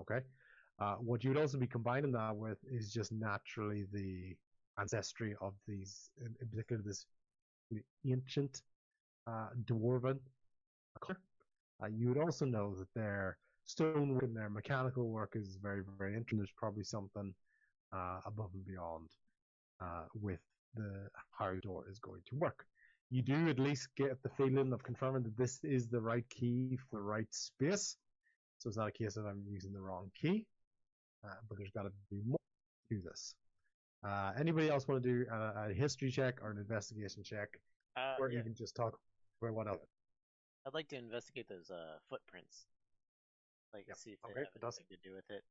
Okay. What you would also be combining that with is just naturally the ancestry of these, in particular this ancient dwarven culture. You would also know that their stonework and their mechanical work is very, very interesting. There's probably something above and beyond with how the door is going to work. You do at least get the feeling of confirming that this is the right key for the right space. So it's not a case of I'm using the wrong key, but there's got to be more to this. Anybody else want to do a history check or an investigation check, or Yeah. even just talk about what else? I'd like to investigate those footprints. Like, Yep. see if they Okay, have fantastic. anything to do with it.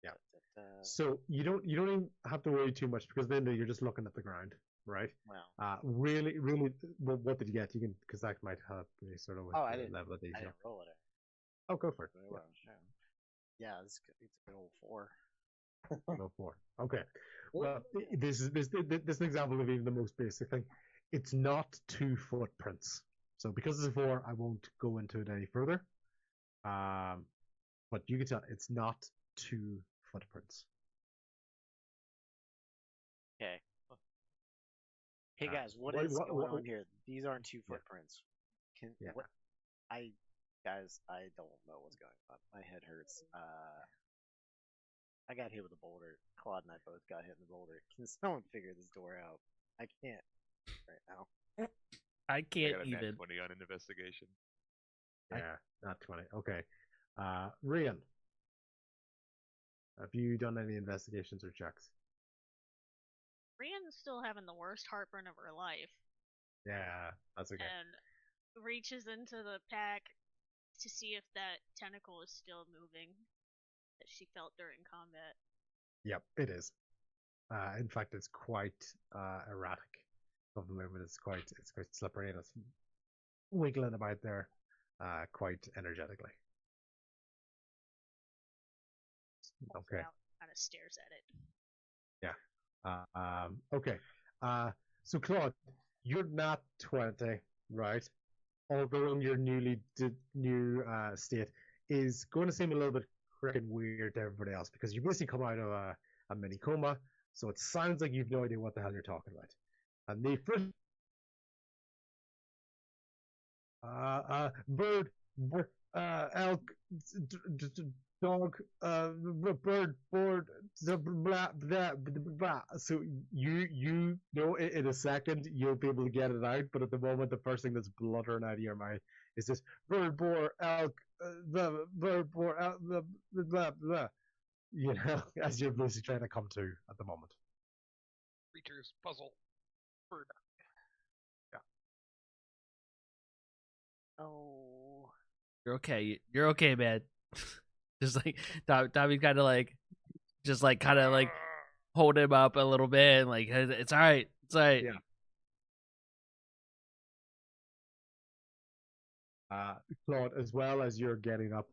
Yeah. Da-da-da. So you don't even have to worry too much because then you're just looking at the ground, right? Wow. Really, what did you get? You can, because that might help me sort of with I the didn't. level of I detail. didn't roll it. Oh, go for it. Very well, sure. Yeah, it's a good old 4. No more. Okay. Well, this is an example of even the most basic thing. It's not 2 footprints. So because it's a 4, I won't go into it any further. But you can tell it's not 2 footprints. Okay. Hey Uh, guys, what- what is what- going what- on here? These aren't 2 Yeah. footprints. Yeah. What? Guys, I don't know what's going on. My head hurts. I got hit with a boulder. Claude and I both got hit in the boulder. Can someone figure this door out? I can't right now. I I can't got a nat even. 20 on an investigation. Yeah, not 20. Okay. Rian, have you done any investigations or checks? Rian's still having the worst heartburn of her life Yeah, that's okay. and reaches into the pack to see if that tentacle is still moving that she felt during combat. Yep, it is. In fact, it's quite erratic of the movement. It's quite slippery and it's wiggling about there quite energetically. Okay. Kind of stares at it. Okay. So Claude, you're not 20, right? Although in your new state is going to seem a little bit freaking weird to everybody else because you basically come out of a mini coma, so it sounds like you've no idea what the hell you're talking about. And the first bird, elk, dog, bird, board, blah, blah, blah, blah. So you know in a second you'll be able to get it out, but at the moment the first thing that's bluttering out of your mouth is this bird, boar, elk, the bird, boar, elk, blah, blah, blah. You know, as you're basically trying to come to at the moment. Creatures, puzzle, bird. Oh. You're okay. You're okay, man. Just like Tommy's kind of like, just like kind of like hold him up a little bit, and like it's all right. It's all right. Yeah. Claude, as well as you're getting up,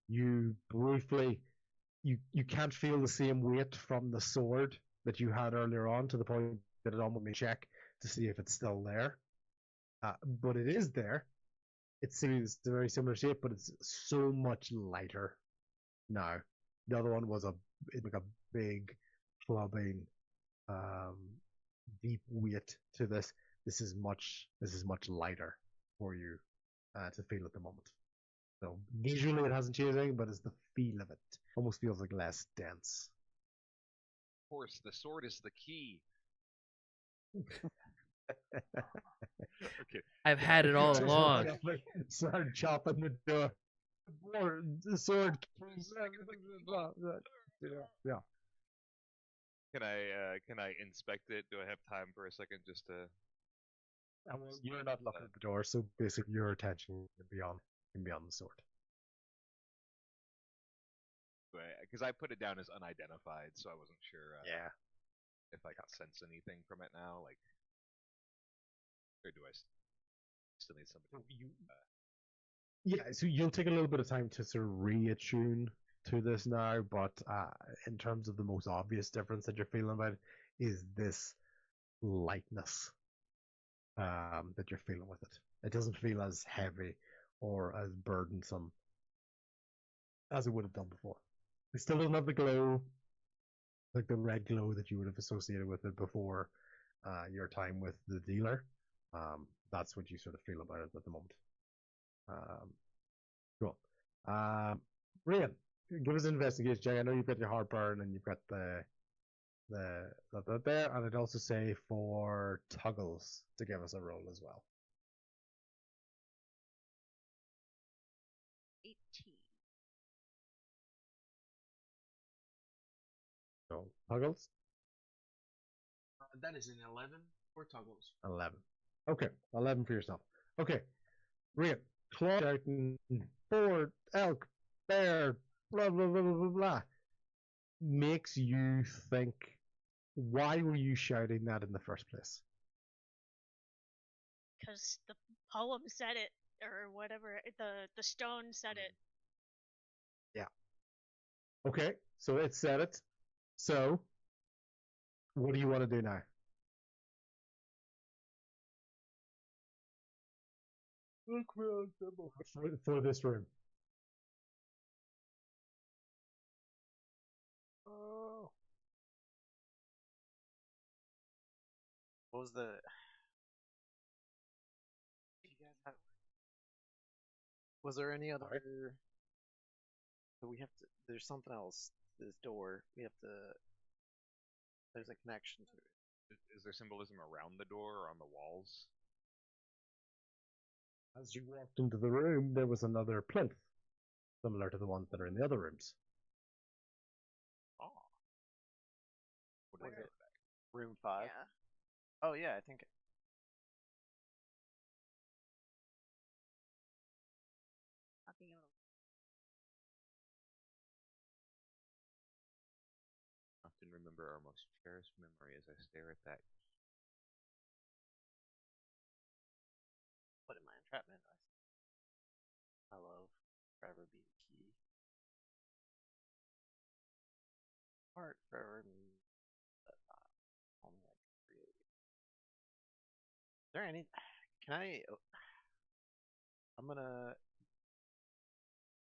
you briefly you can't feel the same weight from the sword that you had earlier on, to the point that it almost made you check to see if it's still there. But it is there. It seems a very similar shape, but it's so much lighter now. The other one was like a big clubbing, um, deep weight to this. This is much lighter for you to feel at the moment. So visually it hasn't changed anything, but it's the feel of it. Almost feels like less dense. Of course, the sword is the key. Okay. I've had it all along. Start chopping the door. The sword. Yeah. Can I inspect it? Do I have time for a second just to? Well, you're not looking at the door, so basically your attention can be on the sword. Because I put it down as unidentified, so I wasn't sure. Yeah. If I can sense anything from it now, like, or do I still need somebody? Yeah, so you'll take a little bit of time to sort of reattune to this now, but in terms of the most obvious difference that you're feeling about it is this lightness that you're feeling with it. It doesn't feel as heavy or as burdensome as it would have done before. It still doesn't have the glow, like the red glow that you would have associated with it before your time with the dealer. That's what you sort of feel about it at the moment. Cool. Rian, give us an investigation check. I know you've got your heartburn and you've got the there, and I'd also say for Tuggles to give us a roll as well. 18. So Tuggles, That is an 11 for Tuggles. 11. Okay, 11 for yourself. Okay, Rian, claw shouting, Ford, elk, bear, blah blah blah blah blah blah, makes you think. Why were you shouting that in the first place? Because the poem said it, or whatever, the stone said it. Yeah. Okay, so it said it. So, what do you want to do now? Look real simple for this room. Oh. What was the? You guys have? Was there any other? So we have to. There's something else. This door. We have to. There's a connection to it. Is there symbolism around the door or on the walls? As you walked into the room, there was another plinth, similar to the ones that are in the other rooms. Oh. What is it? Room 5? Yeah. Oh, yeah, I think. Not being able to. Often remember our most cherished memory as I stare at that. What in my entrapment? I love forever be the key. Heart forever means that only I can create. Is there any? Can I? I'm gonna.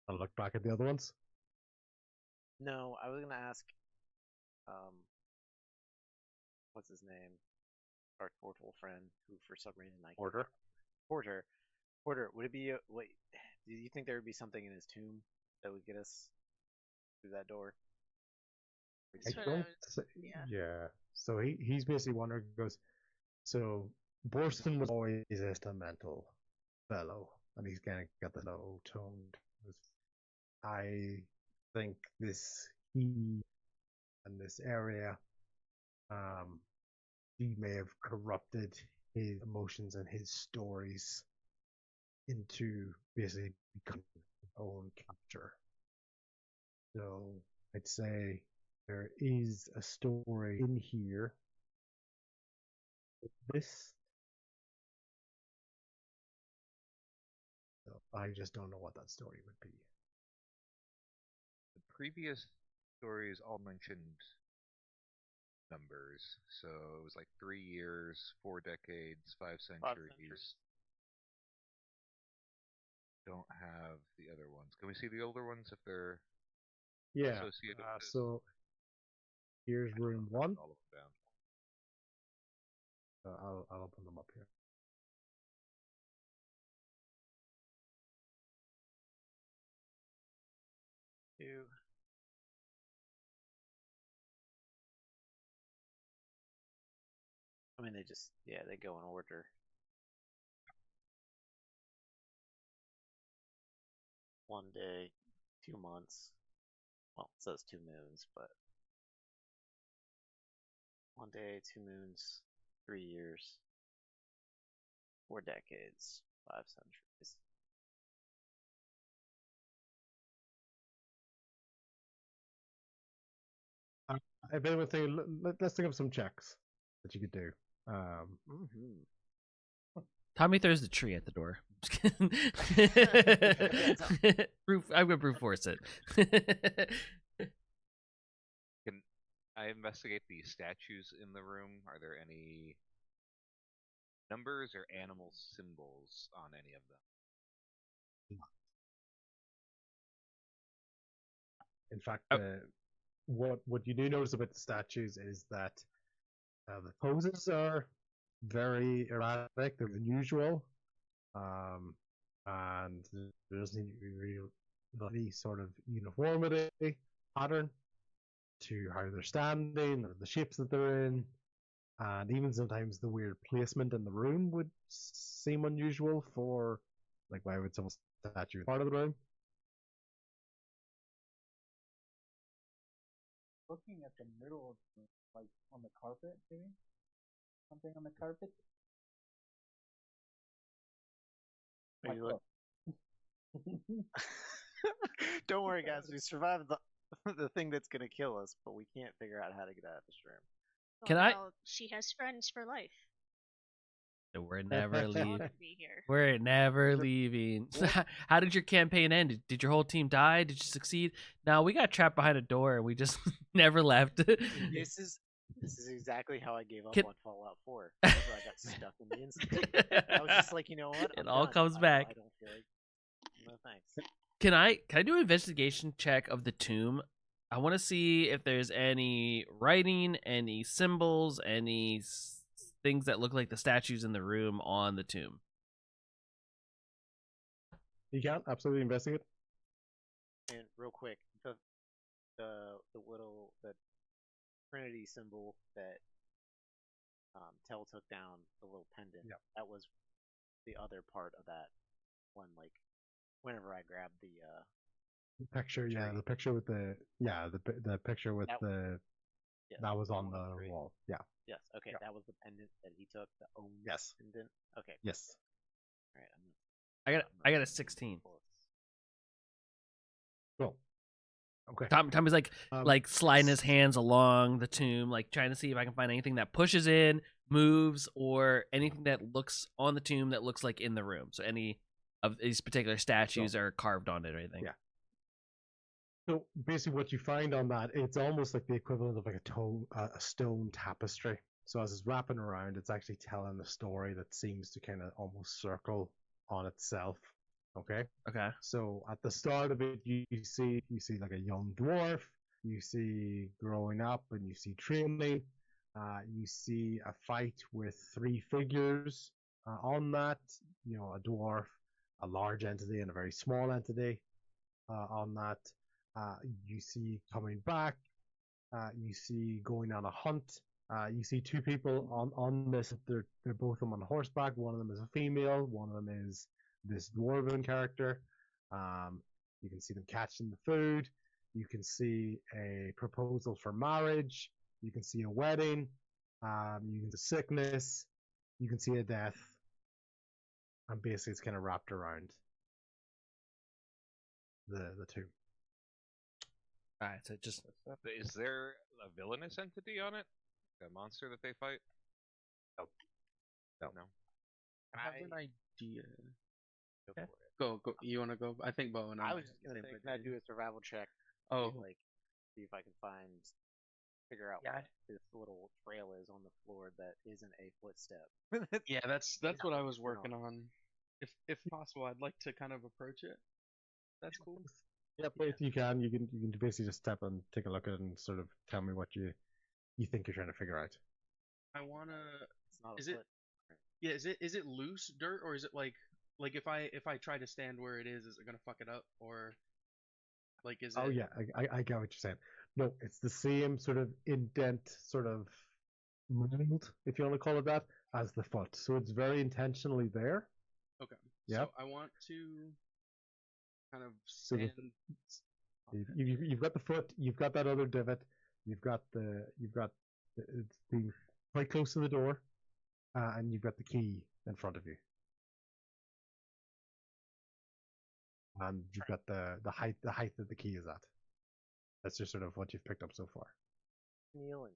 I'll look back at the other ones. No, I was gonna ask. What's his name? Our Portal friend, who for some reason I. Order. Porter. Would it be? Wait, do you think there would be something in his tomb that would get us through that door? That's what I was- Yeah. So he's basically wondering, goes, so Borston was always a sentimental fellow, and he's kind of got the low toned. I think he and this area, he may have corrupted his emotions and his stories into basically becoming their own capture. So I'd say there is a story in here. This, so I just don't know what that story would be. The previous stories all mentioned numbers, so it was like 3 years, 4 decades, 5 centuries. Don't have the other ones. Can we see the older ones if they're Yeah. associated with this? So here's I don't room know, one. all of them down. I'll open them up here. Two. I mean, they go in order. One day, 2 months. Well, it says 2 moons, but 1 day, 2 moons, 3 years, 4 decades, 5 centuries. If anyone think, let's think of some checks that you could do. Tommy throws the tree at the door. I'm gonna brute force it. Can I investigate the statues in the room? Are there any numbers or animal symbols on any of them? In fact, what you do notice about the statues is that the poses are very erratic. They're unusual, and there doesn't seem to be real any sort of uniformity pattern to how they're standing or the shapes that they're in, and even sometimes the weird placement in the room would seem unusual for, like, why would someone's statue be part of the room? Looking at the middle of the room, like on the carpet, maybe? Something on the carpet? Are you Don't worry, guys. We survived the thing that's gonna kill us, but we can't figure out how to get out of this room. Can I- Well, she has friends for life. We're never leaving. Won't be here. We're never leaving. How did your campaign end? Did your whole team die? Did you succeed? No, we got trapped behind a door and we just never left. This is exactly how I gave up on Fallout 4. Whenever I got stuck in the instant. I was just like, you know what? It all comes back. I don't feel like. No thanks. Can I do an investigation check of the tomb? I want to see if there's any writing, any symbols, any things that look like the statues in the room on the tomb. You can absolutely investigate. And real quick, the Trinity symbol that Tell took down, the little pendant. Yep. That was the other part of that one. Like whenever I grabbed the picture, tree. the picture with the picture with Yes, that was on the the tree. wall. Yeah. Yes. Okay, Yeah. that was the pendant that he took. The own Yes. pendant. Okay. Yes. All right. I got a 16. Cool. Okay. Tommy's like sliding his hands along the tomb, like trying to see if I can find anything that pushes in, moves, or anything that looks on the tomb that looks like in the room. So any of these particular statues are carved on it or anything. Yeah. So basically, what you find on that, it's almost like the equivalent of like a stone tapestry. So as it's wrapping around, it's actually telling a story that seems to kind of almost circle on itself. Okay. Okay. So at the start of it, you see like a young dwarf. You see growing up, and you see training. You see a fight with 3 figures on that. You know, a dwarf, a large entity, and a very small entity on that. You see coming back. You see going on a hunt. You see 2 people on this. They're both of them on horseback. One of them is a female. One of them is this dwarven character. You can see them catching the food. You can see a proposal for marriage. You can see a wedding. You can see sickness. You can see a death. and basically it's kind of wrapped around the tomb. All right, so just Is there a villainous entity on it? A monster that they fight? No. I have an idea. Go for it. Go. You want to go? I think Bo and I. I was just gonna say, can I do a survival check? Oh, See if I can figure out Yeah. what this little trail is on the floor that isn't a footstep. yeah. That's what I was No. working on. If possible, I'd like to kind of approach it. That's cool. Yep, if you can basically just step and take a look at it and sort of tell me what you think you're trying to figure out. I wanna. It's not a Is it? foot. Yeah. Is it loose dirt or is it like if I try to stand where it is it gonna fuck it up or like is Oh it? yeah, I get what you're saying. No, it's the same sort of indent, sort of mold, if you want to call it that, as the foot. So it's very intentionally there. Okay. Yep. So I want to kind of So the- stand. You've got the foot, you've got that other divot, you've got it's the quite close to the door, and you've got the key in front of you, and you've got the height that the key is at. That's just sort of what you've picked up so far. Kneeling.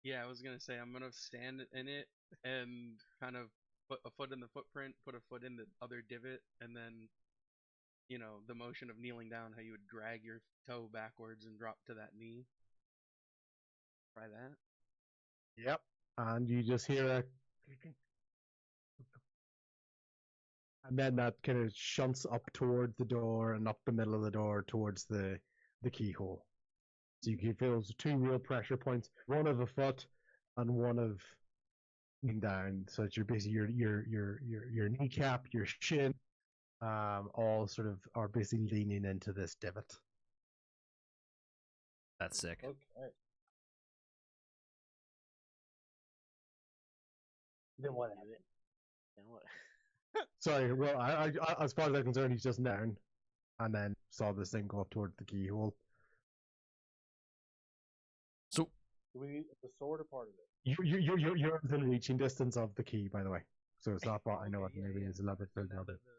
Yeah, I was gonna say I'm gonna stand in it and kind of put a foot in the footprint, put a foot in the other divot, and then, the motion of kneeling down, how you would drag your toe backwards and drop to that knee. Try that. Yep. And you just hear a, and then that kind of shunts up towards the door and up the middle of the door towards the keyhole. So you can feel those two real pressure points, one of a foot and one of leaning down. So it's your basically your kneecap, your shin, all sort of are basically leaning into this divot. that's sick. Okay. Then what Do happened? it. Then what? Sorry, well, I as far as I'm concerned, he's just down, and then saw this thing go up towards the keyhole. So Do we need the sword or part of it? You're within reaching distance of the key, by the way. So it's not far. I know it. Okay, yeah, Maybe yeah. it's a little bit So further. now that the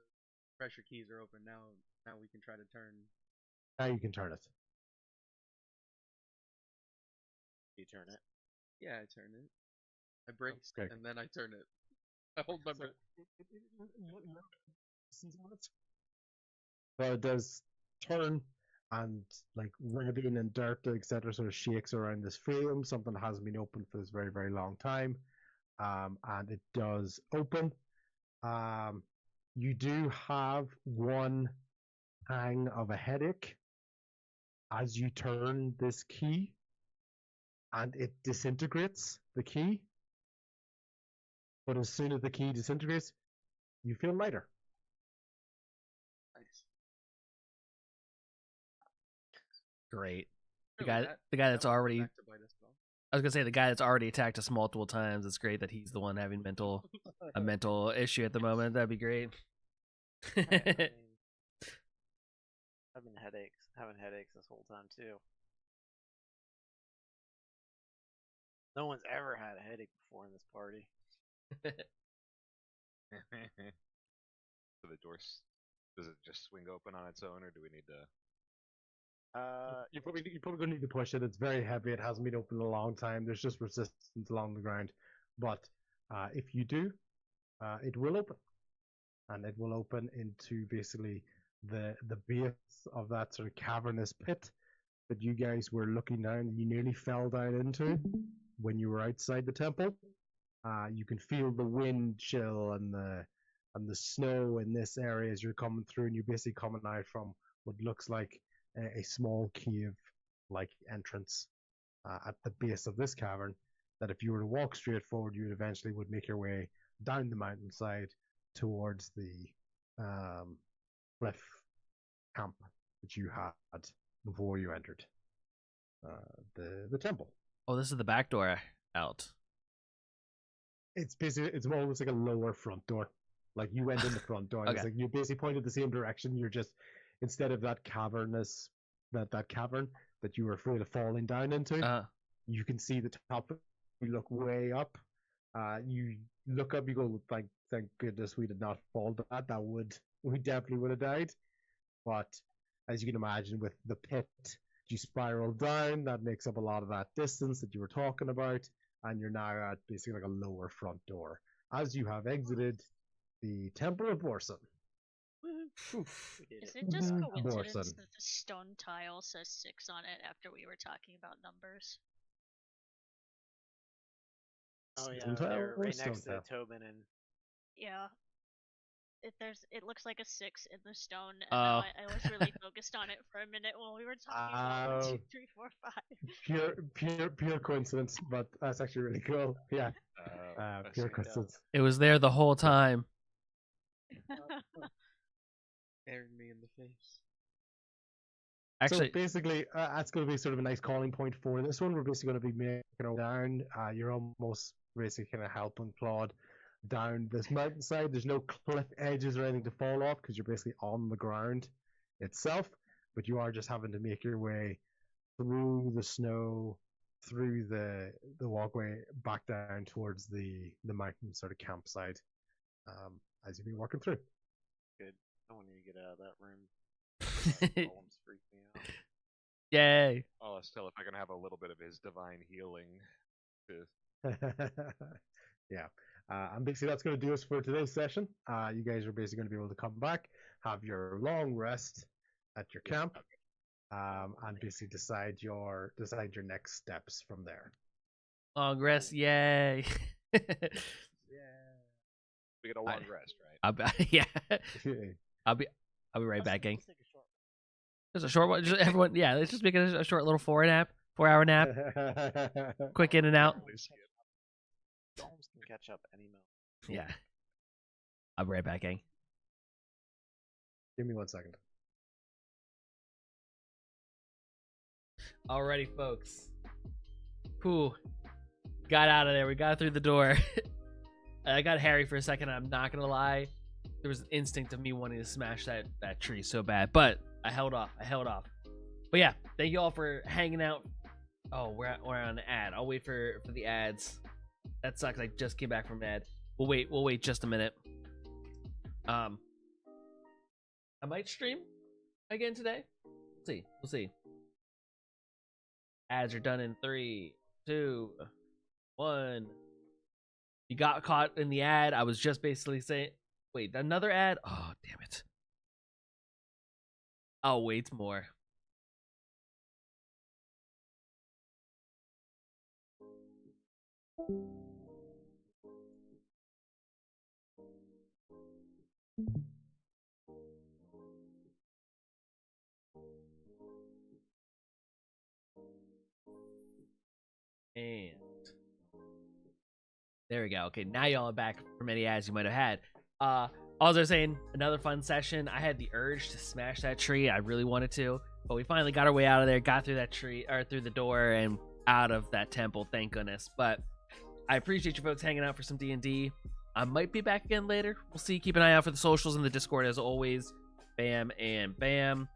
pressure keys are open, now we can try to turn. Now you can turn it. You turn it. Yeah, I turn it. I brace Okay. and then I turn it. I hold my breath. Well, it does turn, and like ribbon and dirt, etc., sort of shakes around this frame. Something hasn't been open for this very, very long time, and it does open. You do have one hang of a headache as you turn this key, and it disintegrates the key. But as soon as the key disintegrates, you feel lighter. Nice. great. Really, The guy that that's will come already. back to bite us, though. I was gonna say the guy that's already attacked us multiple times. It's great that he's the one having a mental issue at the moment. That'd be great. I mean, I've been having headaches this whole time too. No one's ever had a headache before in this party. So the doors, does it just swing open on its own, or do we need to? You're probably going to need to push it. It's very heavy. It hasn't been open in a long time. There's just resistance along the ground. But if you do, it will open. And it will open into basically the base of that sort of cavernous pit that you guys were looking down. You nearly fell down into when you were outside the temple. You can feel the wind chill and the snow in this area as you're coming through, and you're basically coming out from what looks like a small cave-like entrance at the base of this cavern. That if you were to walk straight forward, you eventually would make your way down the mountainside towards the cliff camp that you had before you entered the temple. Oh, this is the back door out. It's almost like a lower front door. Like you went in the front door. Okay. It's like you basically pointed the same direction. You're just, instead of that cavernous that cavern that you were afraid of falling down into, you can see the top. You look way up, You look up, you go, thank goodness we did not fall to that. We definitely would have died. But as you can imagine, with the pit, you spiral down. That makes up a lot of that distance that you were talking about, and you're now at basically like a lower front door as you have exited the Temple of Borson. We did Is it. it just Mhm. coincidence Borson. that the stone tile says 6 on it after we were talking about numbers? Oh yeah, Stone tile they're or right stone next to tile? Tobin and Yeah. It looks like a 6 in the stone, and Oh. then I was really focused on it for a minute while we were talking about 1, 2, Oh. 3, 4, 5. Pure coincidence, but that's actually really cool. Yeah, I pure see. coincidence. It was there the whole time. Staring me in the face. Actually, So basically, that's going to be sort of a nice calling point for this one. We're basically going to be making our way down. You're almost basically kind of helping Claude down this mountainside. There's no cliff edges or anything to fall off because you're basically on the ground itself, but you are just having to make your way through the snow, through the walkway, back down towards the mountain sort of campsite as you've been walking through. good. I want you to get out of that room. Golems freak me out. yay. Oh, still, if I can have a little bit of his divine healing. Yeah. And basically that's going to do us for today's session. You guys are basically going to be able to come back, have your long rest at your camp, and basically decide your next steps from there. Long rest, yay. We get a long rest, right? Yeah. I'll be right back, gang. Let's take a short Just a short one. Just everyone, yeah. Let's just make it a short little 4-hour nap. Quick in and out. Golems can catch up any moment. Yeah. I'll be right back, gang. Give me 1 second. Alrighty, folks. Whew. Got out of there. We got through the door. I got Harry for a second. I'm not gonna lie. There was an instinct of me wanting to smash that tree so bad, but I held off. But yeah, thank you all for hanging out. Oh, we're on the ad. I'll wait for the ads. That sucks. I just came back from an ad. We'll wait just a minute. I might stream again today. We'll see. Ads are done in 3, 2, 1. You got caught in the ad. I was just basically saying, wait, another ad? Oh, damn it. I'll wait more. And there we go. Okay, now y'all are back from any ads you might have had. Also saying, another fun session. I had the urge to smash that tree. I really wanted to, but we finally got our way out of there, got through that tree, or through the door, and out of that temple. Thank goodness. But I appreciate you folks hanging out for some D&D. I might be back again later. We'll see. Keep an eye out for the socials in the Discord as always. Bam and bam.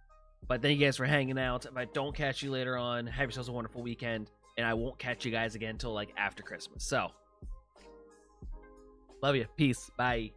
But thank you guys for hanging out. If I don't catch you later on, have yourselves a wonderful weekend. And I won't catch you guys again until like after Christmas. So, love you. Peace. Bye.